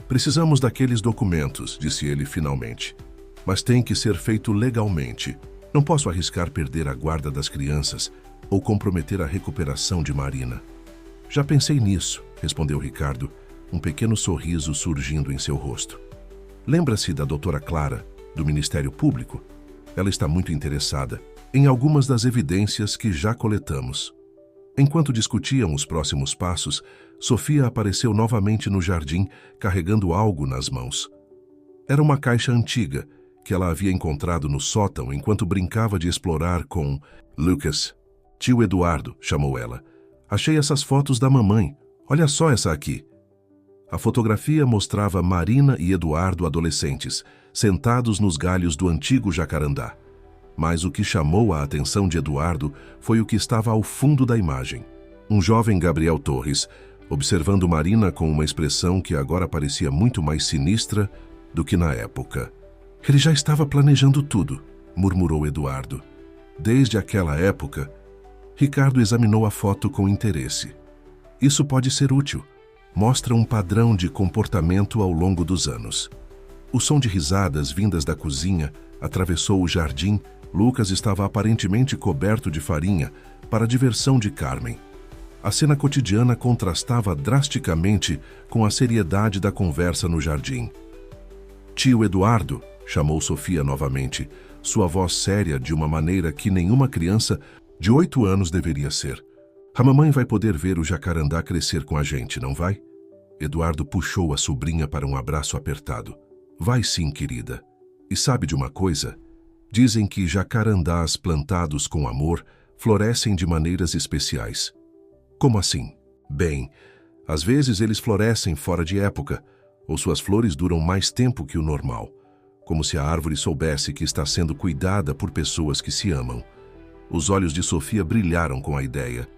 Precisamos daqueles documentos, disse ele finalmente. Mas tem que ser feito legalmente. Não posso arriscar perder a guarda das crianças ou comprometer a recuperação de Marina. Já pensei nisso, respondeu Ricardo, um pequeno sorriso surgindo em seu rosto. Lembra-se da doutora Clara, do Ministério Público? Ela está muito interessada em algumas das evidências que já coletamos. Enquanto discutiam os próximos passos, Sofia apareceu novamente no jardim, carregando algo nas mãos. Era uma caixa antiga, que ela havia encontrado no sótão enquanto brincava de explorar com Lucas. Tio Eduardo, chamou ela. Achei essas fotos da mamãe. Olha só essa aqui. A fotografia mostrava Marina e Eduardo adolescentes, sentados nos galhos do antigo jacarandá. Mas o que chamou a atenção de Eduardo foi o que estava ao fundo da imagem. Um jovem Gabriel Torres, observando Marina com uma expressão que agora parecia muito mais sinistra do que na época. Ele já estava planejando tudo, murmurou Eduardo. Desde aquela época, Ricardo examinou a foto com interesse. Isso pode ser útil. Mostra um padrão de comportamento ao longo dos anos. O som de risadas vindas da cozinha atravessou o jardim. Lucas estava aparentemente coberto de farinha para a diversão de Carmen. A cena cotidiana contrastava drasticamente com a seriedade da conversa no jardim. Tio Eduardo, chamou Sofia novamente, sua voz séria de uma maneira que nenhuma criança de 8 anos deveria ser. A mamãe vai poder ver o jacarandá crescer com a gente, não vai? Eduardo puxou a sobrinha para um abraço apertado. Vai sim, querida. E sabe de uma coisa? Dizem que jacarandás plantados com amor florescem de maneiras especiais. Como assim? Bem, às vezes eles florescem fora de época, ou suas flores duram mais tempo que o normal, como se a árvore soubesse que está sendo cuidada por pessoas que se amam. Os olhos de Sofia brilharam com a ideia.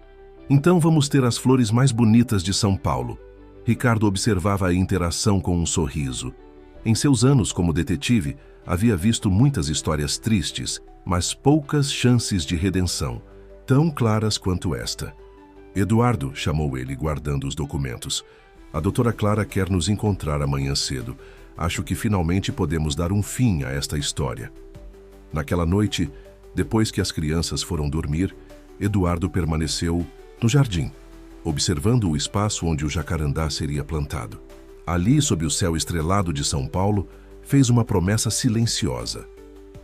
Então vamos ter as flores mais bonitas de São Paulo. Ricardo observava a interação com um sorriso. Em seus anos como detetive, havia visto muitas histórias tristes, mas poucas chances de redenção, tão claras quanto esta. Eduardo, chamou ele, guardando os documentos. A doutora Clara quer nos encontrar amanhã cedo. Acho que finalmente podemos dar um fim a esta história. Naquela noite, depois que as crianças foram dormir, Eduardo permaneceu no jardim, observando o espaço onde o jacarandá seria plantado. Ali, sob o céu estrelado de São Paulo, fez uma promessa silenciosa.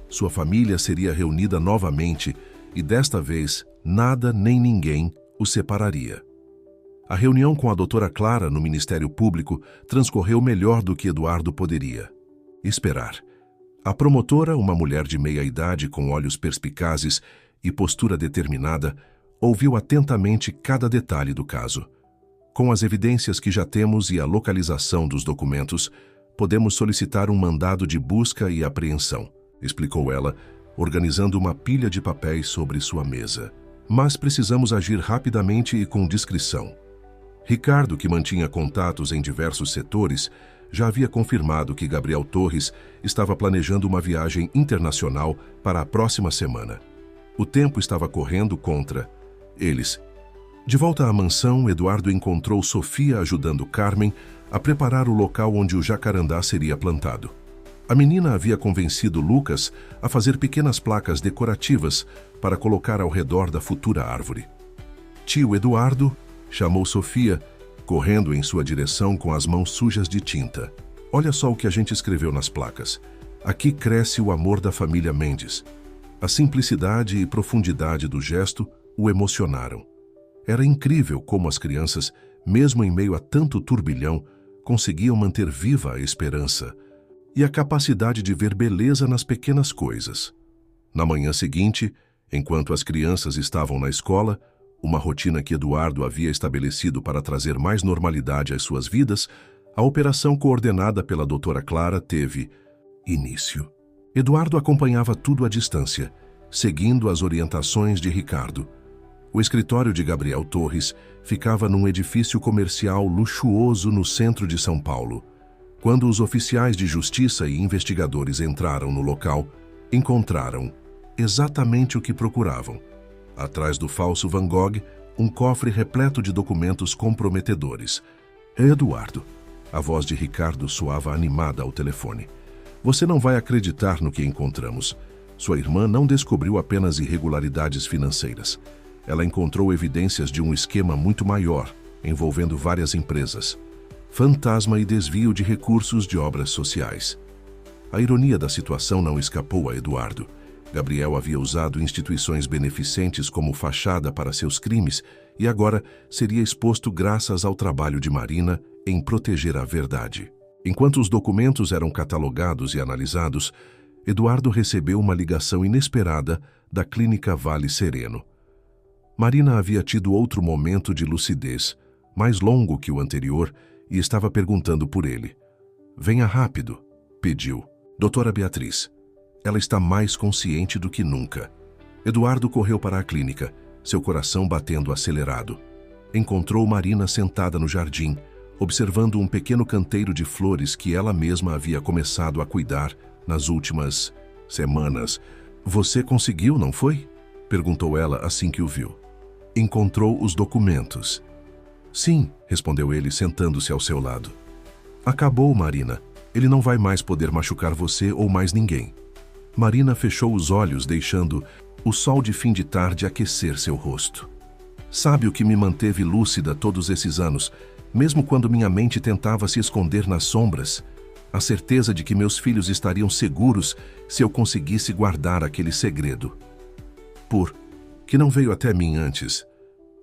Sua família seria reunida novamente e, desta vez, nada nem ninguém o separaria. A reunião com a doutora Clara no Ministério Público transcorreu melhor do que Eduardo poderia esperar. A promotora, uma mulher de meia idade com olhos perspicazes e postura determinada, ouviu atentamente cada detalhe do caso. Com as evidências que já temos e a localização dos documentos, podemos solicitar um mandado de busca e apreensão, explicou ela, organizando uma pilha de papéis sobre sua mesa. Mas precisamos agir rapidamente e com discrição. Ricardo, que mantinha contatos em diversos setores, já havia confirmado que Gabriel Torres estava planejando uma viagem internacional para a próxima semana. O tempo estava correndo contra eles. De volta à mansão, Eduardo encontrou Sofia ajudando Carmen a preparar o local onde o jacarandá seria plantado. A menina havia convencido Lucas a fazer pequenas placas decorativas para colocar ao redor da futura árvore. Tio Eduardo, chamou Sofia, correndo em sua direção com as mãos sujas de tinta. Olha só o que a gente escreveu nas placas. Aqui cresce o amor da família Mendes. A simplicidade e profundidade do gesto o emocionaram. Era incrível como as crianças, mesmo em meio a tanto turbilhão, conseguiam manter viva a esperança e a capacidade de ver beleza nas pequenas coisas. Na manhã seguinte, enquanto as crianças estavam na escola, uma rotina que Eduardo havia estabelecido para trazer mais normalidade às suas vidas, a operação coordenada pela doutora Clara teve início. Eduardo acompanhava tudo à distância, seguindo as orientações de Ricardo. O escritório de Gabriel Torres ficava num edifício comercial luxuoso no centro de São Paulo. Quando os oficiais de justiça e investigadores entraram no local, encontraram exatamente o que procuravam. Atrás do falso Van Gogh, um cofre repleto de documentos comprometedores. Eduardo, a voz de Ricardo soava animada ao telefone. Você não vai acreditar no que encontramos. Sua irmã não descobriu apenas irregularidades financeiras. Ela encontrou evidências de um esquema muito maior, envolvendo várias empresas. Fantasma e desvio de recursos de obras sociais. A ironia da situação não escapou a Eduardo. Gabriel havia usado instituições beneficentes como fachada para seus crimes e agora seria exposto graças ao trabalho de Marina em proteger a verdade. Enquanto os documentos eram catalogados e analisados, Eduardo recebeu uma ligação inesperada da Clínica Vale Sereno. Marina havia tido outro momento de lucidez, mais longo que o anterior, e estava perguntando por ele. Venha rápido, pediu. Doutora Beatriz. Ela está mais consciente do que nunca. Eduardo correu para a clínica, seu coração batendo acelerado. Encontrou Marina sentada no jardim, observando um pequeno canteiro de flores que ela mesma havia começado a cuidar nas últimas semanas. Você conseguiu, não foi? Perguntou ela assim que o viu. Encontrou os documentos. Sim, respondeu ele, sentando-se ao seu lado. Acabou, Marina. Ele não vai mais poder machucar você ou mais ninguém. Marina fechou os olhos, deixando o sol de fim de tarde aquecer seu rosto. Sabe o que me manteve lúcida todos esses anos, mesmo quando minha mente tentava se esconder nas sombras? A certeza de que meus filhos estariam seguros se eu conseguisse guardar aquele segredo. Por que não veio até mim antes?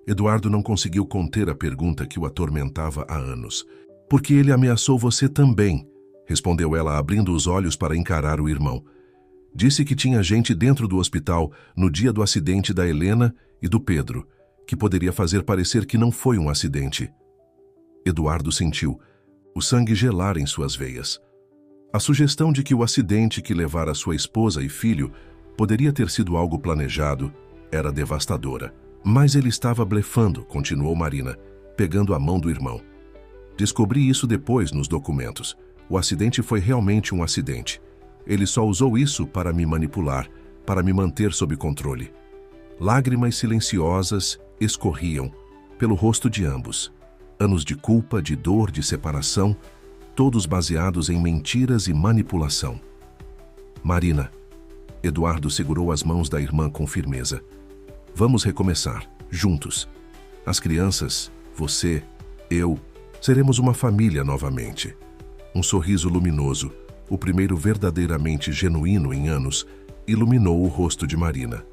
Eduardo não conseguiu conter a pergunta que o atormentava há anos. Porque ele ameaçou você também, respondeu ela, abrindo os olhos para encarar o irmão. Disse que tinha gente dentro do hospital no dia do acidente da Helena e do Pedro, que poderia fazer parecer que não foi um acidente. Eduardo sentiu o sangue gelar em suas veias. A sugestão de que o acidente que levara sua esposa e filho poderia ter sido algo planejado era devastadora. Mas ele estava blefando, continuou Marina, pegando a mão do irmão. Descobri isso depois nos documentos. O acidente foi realmente um acidente. Ele só usou isso para me manipular, para me manter sob controle. Lágrimas silenciosas escorriam pelo rosto de ambos. Anos de culpa, de dor, de separação, todos baseados em mentiras e manipulação. Marina. Eduardo segurou as mãos da irmã com firmeza. Vamos recomeçar, juntos. As crianças, você, eu, seremos uma família novamente. Um sorriso luminoso, o primeiro verdadeiramente genuíno em anos, iluminou o rosto de Marina.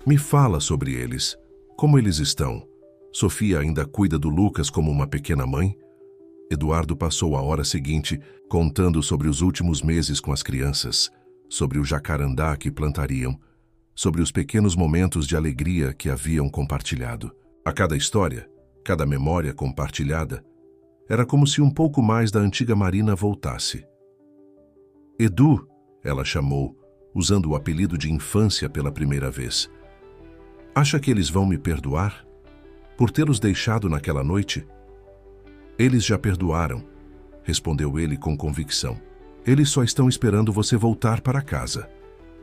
Me fala sobre eles. Como eles estão? Sofia ainda cuida do Lucas como uma pequena mãe? Eduardo passou a hora seguinte contando sobre os últimos meses com as crianças, sobre o jacarandá que plantariam, sobre os pequenos momentos de alegria que haviam compartilhado. A cada história, cada memória compartilhada, era como se um pouco mais da antiga Marina voltasse. Edu, ela chamou, usando o apelido de infância pela primeira vez. Acha que eles vão me perdoar? Por tê-los deixado naquela noite? Eles já perdoaram, respondeu ele com convicção. Eles só estão esperando você voltar para casa.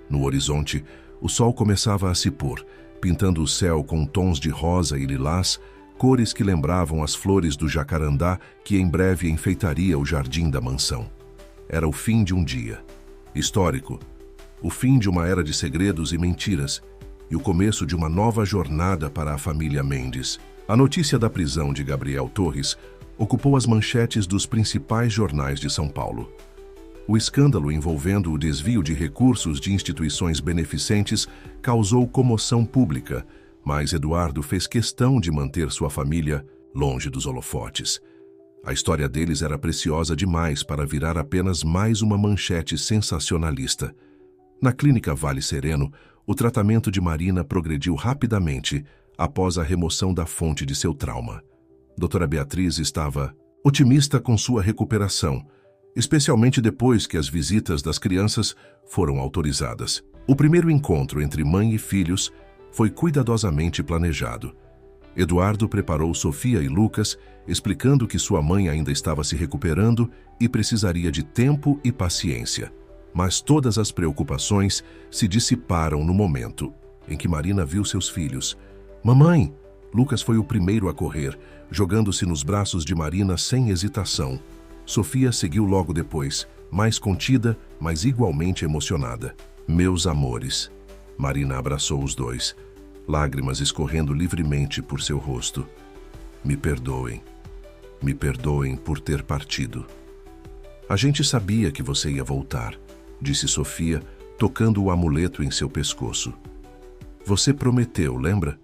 No horizonte, o sol começava a se pôr, pintando o céu com tons de rosa e lilás, cores que lembravam as flores do jacarandá que em breve enfeitaria o jardim da mansão. Era o fim de um dia histórico, o fim de uma era de segredos e mentiras e o começo de uma nova jornada para a família Mendes. A notícia da prisão de Gabriel Torres ocupou as manchetes dos principais jornais de São Paulo. O escândalo envolvendo o desvio de recursos de instituições beneficentes causou comoção pública, mas Eduardo fez questão de manter sua família longe dos holofotes. A história deles era preciosa demais para virar apenas mais uma manchete sensacionalista. Na clínica Vale Sereno, o tratamento de Marina progrediu rapidamente após a remoção da fonte de seu trauma. Doutora Beatriz estava otimista com sua recuperação, especialmente depois que as visitas das crianças foram autorizadas. O primeiro encontro entre mãe e filhos foi cuidadosamente planejado. Eduardo preparou Sofia e Lucas, explicando que sua mãe ainda estava se recuperando e precisaria de tempo e paciência. Mas todas as preocupações se dissiparam no momento em que Marina viu seus filhos. Mamãe! Lucas foi o primeiro a correr, jogando-se nos braços de Marina sem hesitação. Sofia seguiu logo depois, mais contida, mas igualmente emocionada. Meus amores. Marina abraçou os dois, lágrimas escorrendo livremente por seu rosto. Me perdoem. Me perdoem por ter partido. A gente sabia que você ia voltar, disse Sofia, tocando o amuleto em seu pescoço. Você prometeu, lembra?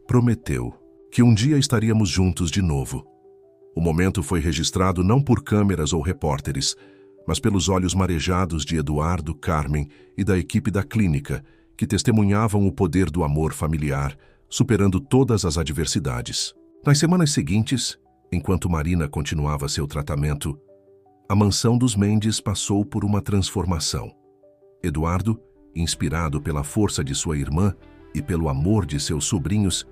Prometeu que um dia estaríamos juntos de novo. O momento foi registrado não por câmeras ou repórteres, mas pelos olhos marejados de Eduardo, Carmen e da equipe da clínica, que testemunhavam o poder do amor familiar, superando todas as adversidades. Nas semanas seguintes, enquanto Marina continuava seu tratamento, a mansão dos Mendes passou por uma transformação. Eduardo, inspirado pela força de sua irmã e pelo amor de seus sobrinhos,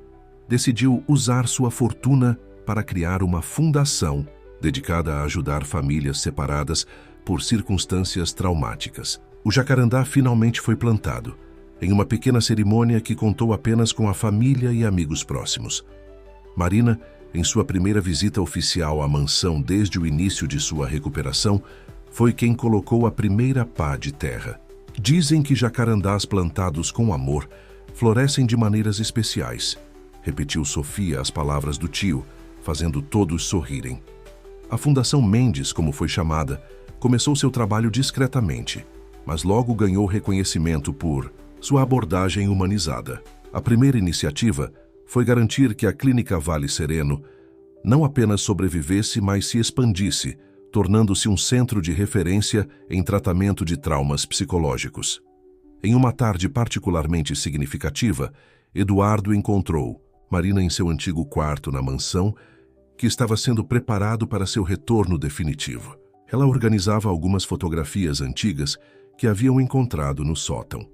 decidiu usar sua fortuna para criar uma fundação dedicada a ajudar famílias separadas por circunstâncias traumáticas. O jacarandá finalmente foi plantado, em uma pequena cerimônia que contou apenas com a família e amigos próximos. Marina, em sua primeira visita oficial à mansão desde o início de sua recuperação, foi quem colocou a primeira pá de terra. Dizem que jacarandás plantados com amor florescem de maneiras especiais, repetiu Sofia as palavras do tio, fazendo todos sorrirem. A Fundação Mendes, como foi chamada, começou seu trabalho discretamente, mas logo ganhou reconhecimento por sua abordagem humanizada. A primeira iniciativa foi garantir que a Clínica Vale Sereno não apenas sobrevivesse, mas se expandisse, tornando-se um centro de referência em tratamento de traumas psicológicos. Em uma tarde particularmente significativa, Eduardo encontrou Marina em seu antigo quarto na mansão, que estava sendo preparado para seu retorno definitivo. Ela organizava algumas fotografias antigas que haviam encontrado no sótão.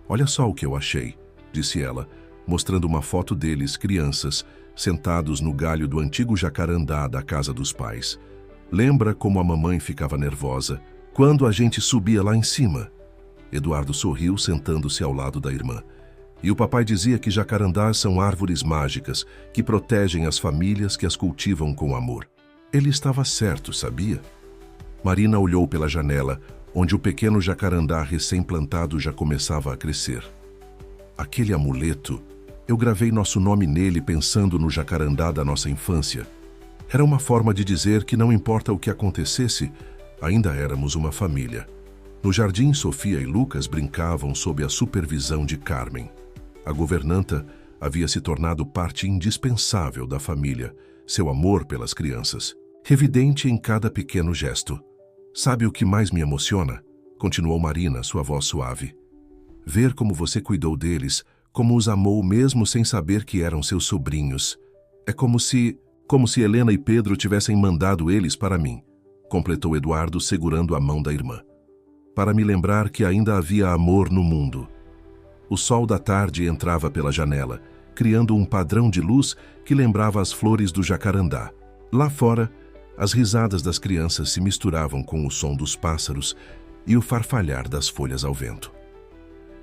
"Olha só o que eu achei", disse ela, mostrando uma foto deles, crianças, sentados no galho do antigo jacarandá da casa dos pais. "Lembra como a mamãe ficava nervosa quando a gente subia lá em cima?" Eduardo sorriu, sentando-se ao lado da irmã. "E o papai dizia que jacarandás são árvores mágicas que protegem as famílias que as cultivam com amor." Ele estava certo, sabia? Marina olhou pela janela, onde o pequeno jacarandá recém-plantado já começava a crescer. "Aquele amuleto, eu gravei nosso nome nele pensando no jacarandá da nossa infância. Era uma forma de dizer que não importa o que acontecesse, ainda éramos uma família." No jardim, Sofia e Lucas brincavam sob a supervisão de Carmen. A governanta havia se tornado parte indispensável da família, seu amor pelas crianças, evidente em cada pequeno gesto. "Sabe o que mais me emociona?" continuou Marina, sua voz suave. "Ver como você cuidou deles, como os amou mesmo sem saber que eram seus sobrinhos. É como se Helena e Pedro tivessem mandado eles para mim", completou Eduardo, segurando a mão da irmã. "Para me lembrar que ainda havia amor no mundo." O sol da tarde entrava pela janela, criando um padrão de luz que lembrava as flores do jacarandá. Lá fora, as risadas das crianças se misturavam com o som dos pássaros e o farfalhar das folhas ao vento.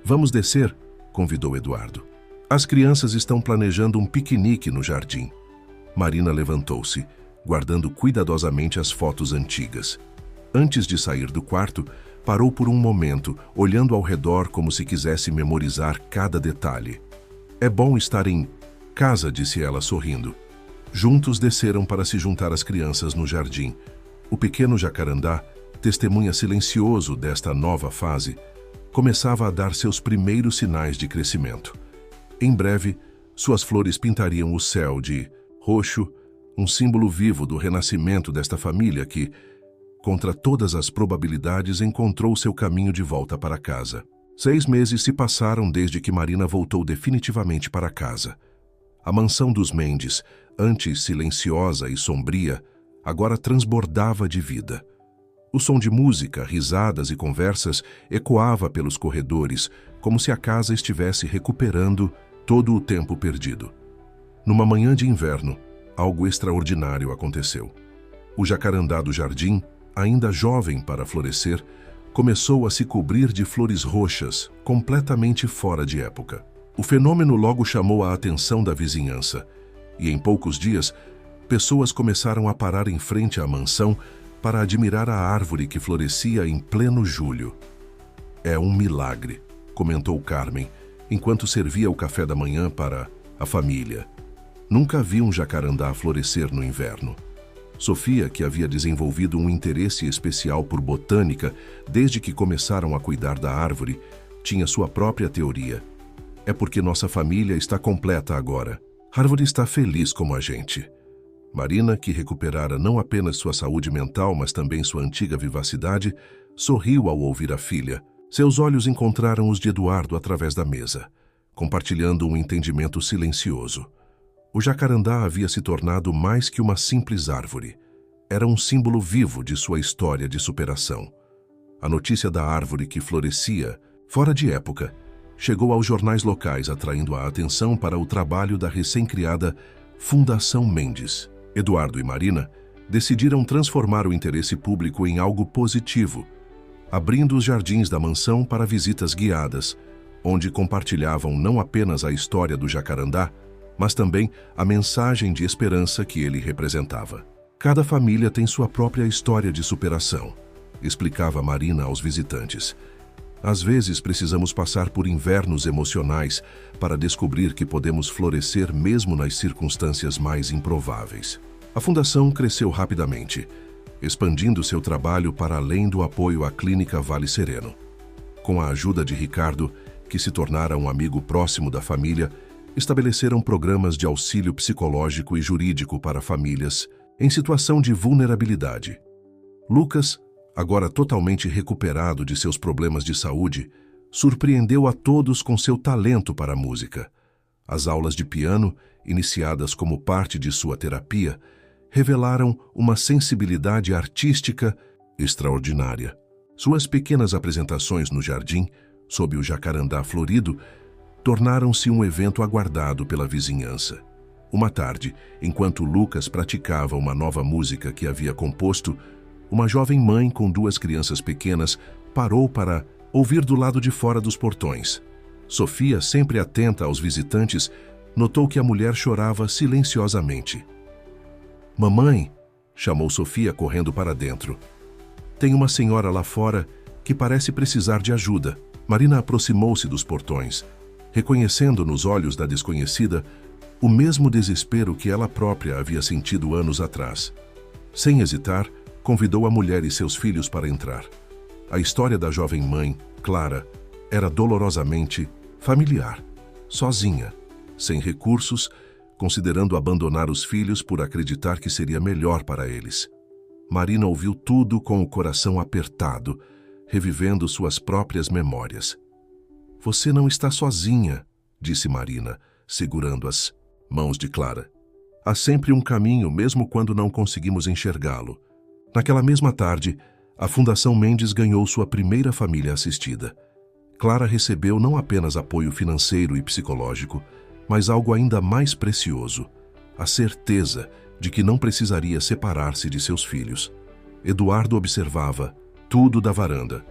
"Vamos descer?" convidou Eduardo. "As crianças estão planejando um piquenique no jardim." Marina levantou-se, guardando cuidadosamente as fotos antigas. Antes de sair do quarto, parou por um momento, olhando ao redor como se quisesse memorizar cada detalhe. "É bom estar em casa", disse ela, sorrindo. Juntos desceram para se juntar às crianças no jardim. O pequeno jacarandá, testemunha silencioso desta nova fase, começava a dar seus primeiros sinais de crescimento. Em breve, suas flores pintariam o céu de roxo, um símbolo vivo do renascimento desta família que, contra todas as probabilidades, encontrou seu caminho de volta para casa. 6 meses se passaram desde que Marina voltou definitivamente para casa. A mansão dos Mendes, antes silenciosa e sombria, agora transbordava de vida. O som de música, risadas e conversas ecoava pelos corredores, como se a casa estivesse recuperando todo o tempo perdido. Numa manhã de inverno, algo extraordinário aconteceu. O jacarandá do jardim, ainda jovem para florescer, começou a se cobrir de flores roxas, completamente fora de época. O fenômeno logo chamou a atenção da vizinhança, e em poucos dias, pessoas começaram a parar em frente à mansão para admirar a árvore que florescia em pleno julho. "É um milagre", comentou Carmen, enquanto servia o café da manhã para a família. Nunca vi um jacarandá florescer no inverno. Sofia, que havia desenvolvido um interesse especial por botânica desde que começaram a cuidar da árvore, tinha sua própria teoria. "É porque nossa família está completa agora. A árvore está feliz como a gente." Marina, que recuperara não apenas sua saúde mental, mas também sua antiga vivacidade, sorriu ao ouvir a filha. Seus olhos encontraram os de Eduardo através da mesa, compartilhando um entendimento silencioso. O jacarandá havia se tornado mais que uma simples árvore. Era um símbolo vivo de sua história de superação. A notícia da árvore que florescia, fora de época, chegou aos jornais locais, atraindo a atenção para o trabalho da recém-criada Fundação Mendes. Eduardo e Marina decidiram transformar o interesse público em algo positivo, abrindo os jardins da mansão para visitas guiadas, onde compartilhavam não apenas a história do jacarandá, mas também a mensagem de esperança que ele representava. "Cada família tem sua própria história de superação", explicava Marina aos visitantes. "Às vezes precisamos passar por invernos emocionais para descobrir que podemos florescer mesmo nas circunstâncias mais improváveis." A fundação cresceu rapidamente, expandindo seu trabalho para além do apoio à Clínica Vale Sereno. Com a ajuda de Ricardo, que se tornara um amigo próximo da família, estabeleceram programas de auxílio psicológico e jurídico para famílias em situação de vulnerabilidade. Lucas, agora totalmente recuperado de seus problemas de saúde, surpreendeu a todos com seu talento para a música. As aulas de piano, iniciadas como parte de sua terapia, revelaram uma sensibilidade artística extraordinária. Suas pequenas apresentações no jardim, sob o jacarandá florido, tornaram-se um evento aguardado pela vizinhança. Uma tarde, enquanto Lucas praticava uma nova música que havia composto, uma jovem mãe com 2 crianças pequenas parou para ouvir do lado de fora dos portões. Sofia, sempre atenta aos visitantes, notou que a mulher chorava silenciosamente. "Mamãe", chamou Sofia correndo para dentro. "Tem uma senhora lá fora que parece precisar de ajuda." Marina aproximou-se dos portões, reconhecendo nos olhos da desconhecida o mesmo desespero que ela própria havia sentido anos atrás. Sem hesitar, convidou a mulher e seus filhos para entrar. A história da jovem mãe, Clara, era dolorosamente familiar, sozinha, sem recursos, considerando abandonar os filhos por acreditar que seria melhor para eles. Marina ouviu tudo com o coração apertado, revivendo suas próprias memórias. "Você não está sozinha", disse Marina, segurando as mãos de Clara. "Há sempre um caminho, mesmo quando não conseguimos enxergá-lo." Naquela mesma tarde, a Fundação Mendes ganhou sua primeira família assistida. Clara recebeu não apenas apoio financeiro e psicológico, mas algo ainda mais precioso: a certeza de que não precisaria separar-se de seus filhos. Eduardo observava tudo da varanda,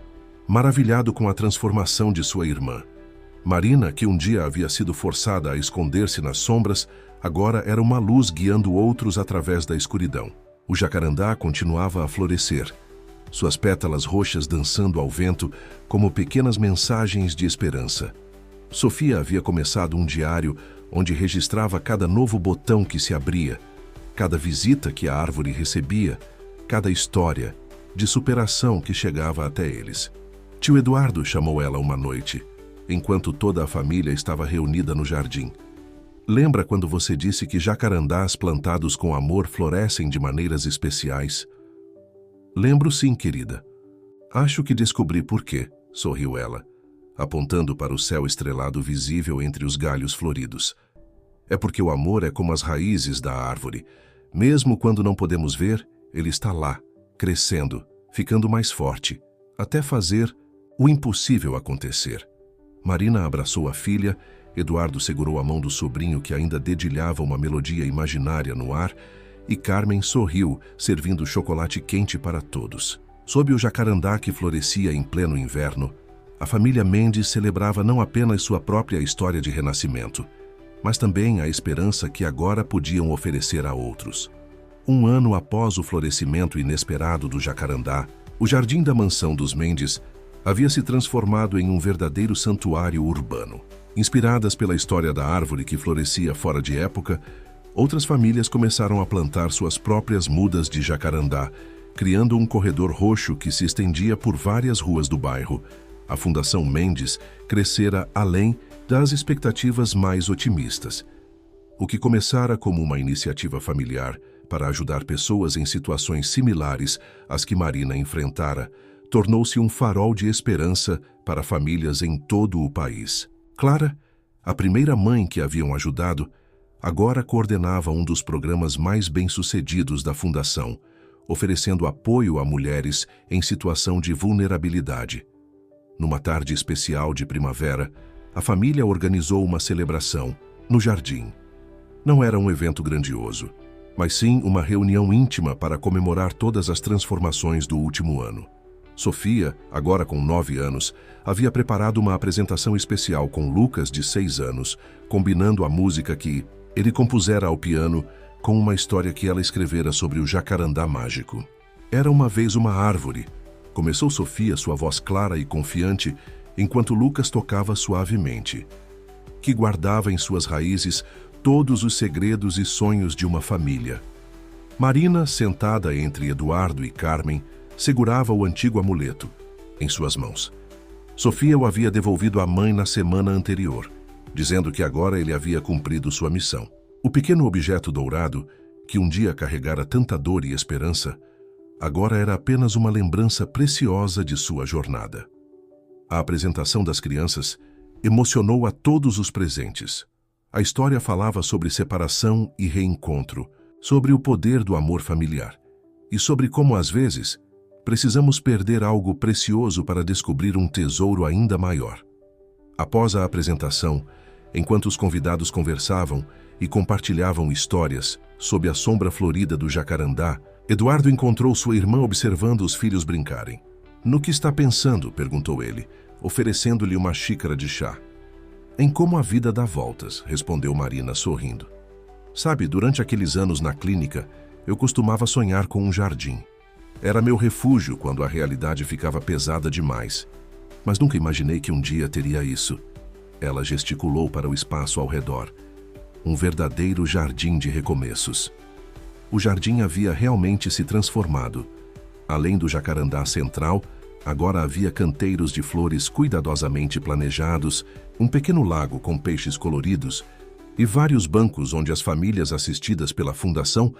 maravilhado com a transformação de sua irmã. Marina, que um dia havia sido forçada a esconder-se nas sombras, agora era uma luz guiando outros através da escuridão. O jacarandá continuava a florescer, suas pétalas roxas dançando ao vento como pequenas mensagens de esperança. Sofia havia começado um diário onde registrava cada novo botão que se abria, cada visita que a árvore recebia, cada história de superação que chegava até eles. Tio Eduardo, chamou ela uma noite, enquanto toda a família estava reunida no jardim. "Lembra quando você disse que jacarandás plantados com amor florescem de maneiras especiais?" "Lembro sim, querida. Acho que descobri por quê", sorriu ela, apontando para o céu estrelado visível entre os galhos floridos. "É porque o amor é como as raízes da árvore. Mesmo quando não podemos ver, ele está lá, crescendo, ficando mais forte, até fazer o impossível acontecer." Marina abraçou a filha, Eduardo segurou a mão do sobrinho que ainda dedilhava uma melodia imaginária no ar, e Carmen sorriu, servindo chocolate quente para todos. Sob o jacarandá que florescia em pleno inverno, a família Mendes celebrava não apenas sua própria história de renascimento, mas também a esperança que agora podiam oferecer a outros. Um ano após o florescimento inesperado do jacarandá, o jardim da mansão dos Mendes havia se transformado em um verdadeiro santuário urbano. Inspiradas pela história da árvore que florescia fora de época, outras famílias começaram a plantar suas próprias mudas de jacarandá, criando um corredor roxo que se estendia por várias ruas do bairro. A Fundação Mendes crescera além das expectativas mais otimistas. O que começara como uma iniciativa familiar para ajudar pessoas em situações similares às que Marina enfrentara, tornou-se um farol de esperança para famílias em todo o país. Clara, a primeira mãe que haviam ajudado, agora coordenava um dos programas mais bem-sucedidos da Fundação, oferecendo apoio a mulheres em situação de vulnerabilidade. Numa tarde especial de primavera, a família organizou uma celebração no jardim. Não era um evento grandioso, mas sim uma reunião íntima para comemorar todas as transformações do último ano. Sofia, agora com 9 anos, havia preparado uma apresentação especial com Lucas, de 6 anos, combinando a música que ele compusera ao piano com uma história que ela escrevera sobre o jacarandá mágico. "Era uma vez uma árvore", começou Sofia, sua voz clara e confiante, enquanto Lucas tocava suavemente, "que guardava em suas raízes todos os segredos e sonhos de uma família." Marina, sentada entre Eduardo e Carmen, segurava o antigo amuleto em suas mãos. Sofia o havia devolvido à mãe na semana anterior. dizendo que agora ele havia cumprido sua missão. O pequeno objeto dourado, que um dia carregara tanta dor e esperança, agora era apenas uma lembrança preciosa de sua jornada. A apresentação das crianças emocionou a todos os presentes. A história falava sobre separação e reencontro, sobre o poder do amor familiar e sobre como, às vezes, precisamos perder algo precioso para descobrir um tesouro ainda maior. Após a apresentação, enquanto os convidados conversavam e compartilhavam histórias sob a sombra florida do jacarandá, Eduardo encontrou sua irmã observando os filhos brincarem. "No que está pensando?", perguntou ele, oferecendo-lhe uma xícara de chá. "Em como a vida dá voltas", respondeu Marina, sorrindo. "Sabe, durante aqueles anos na clínica, eu costumava sonhar com um jardim. Era meu refúgio quando a realidade ficava pesada demais. Mas nunca imaginei que um dia teria isso." Ela gesticulou para o espaço ao redor. Um verdadeiro jardim de recomeços. O jardim havia realmente se transformado. Além do jacarandá central, agora havia canteiros de flores cuidadosamente planejados, um pequeno lago com peixes coloridos e vários bancos onde as famílias assistidas pela fundação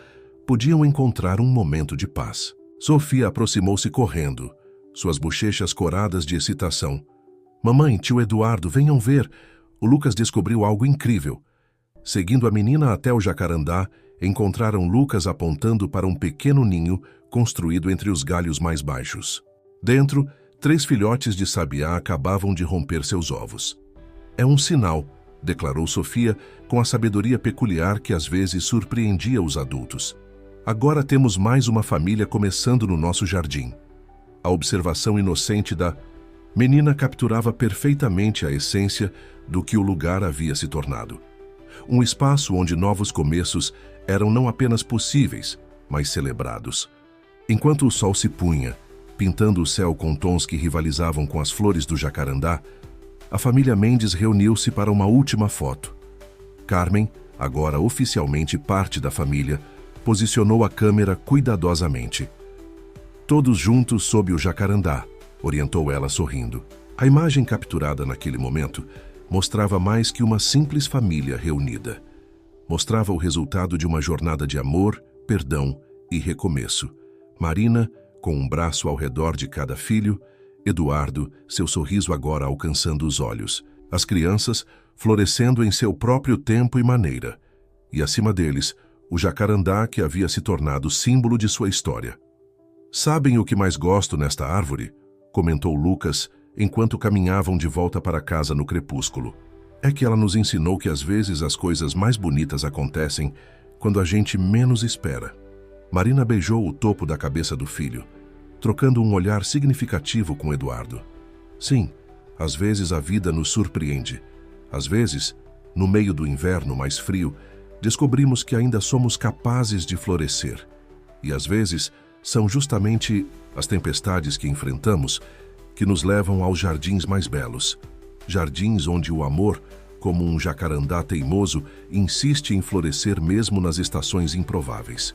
podiam encontrar um momento de paz. Sofia aproximou-se correndo, suas bochechas coradas de excitação. "Mamãe, tio Eduardo, venham ver!" O Lucas descobriu algo incrível. Seguindo a menina até o jacarandá, encontraram Lucas apontando para um pequeno ninho construído entre os galhos mais baixos. Dentro, 3 filhotes de sabiá acabavam de romper seus ovos. "É um sinal", declarou Sofia com a sabedoria peculiar que às vezes surpreendia os adultos. "Agora temos mais uma família começando no nosso jardim." A observação inocente da menina capturava perfeitamente a essência do que o lugar havia se tornado. Um espaço onde novos começos eram não apenas possíveis, mas celebrados. Enquanto o sol se punha, pintando o céu com tons que rivalizavam com as flores do jacarandá, a família Mendes reuniu-se para uma última foto. Carmen, agora oficialmente parte da família, posicionou a câmera cuidadosamente. "Todos juntos sob o jacarandá", orientou ela sorrindo. A imagem capturada naquele momento mostrava mais que uma simples família reunida. Mostrava o resultado de uma jornada de amor, perdão e recomeço. Marina, com um braço ao redor de cada filho, Eduardo, seu sorriso agora alcançando os olhos, as crianças florescendo em seu próprio tempo e maneira, e acima deles, o jacarandá que havia se tornado símbolo de sua história. "Sabem o que mais gosto nesta árvore?", comentou Lucas, enquanto caminhavam de volta para casa no crepúsculo. "É que ela nos ensinou que às vezes as coisas mais bonitas acontecem quando a gente menos espera." Marina beijou o topo da cabeça do filho, trocando um olhar significativo com Eduardo. "Sim, às vezes a vida nos surpreende. Às vezes, no meio do inverno mais frio, descobrimos que ainda somos capazes de florescer. E às vezes, são justamente as tempestades que enfrentamos que nos levam aos jardins mais belos. Jardins onde o amor, como um jacarandá teimoso, insiste em florescer mesmo nas estações improváveis."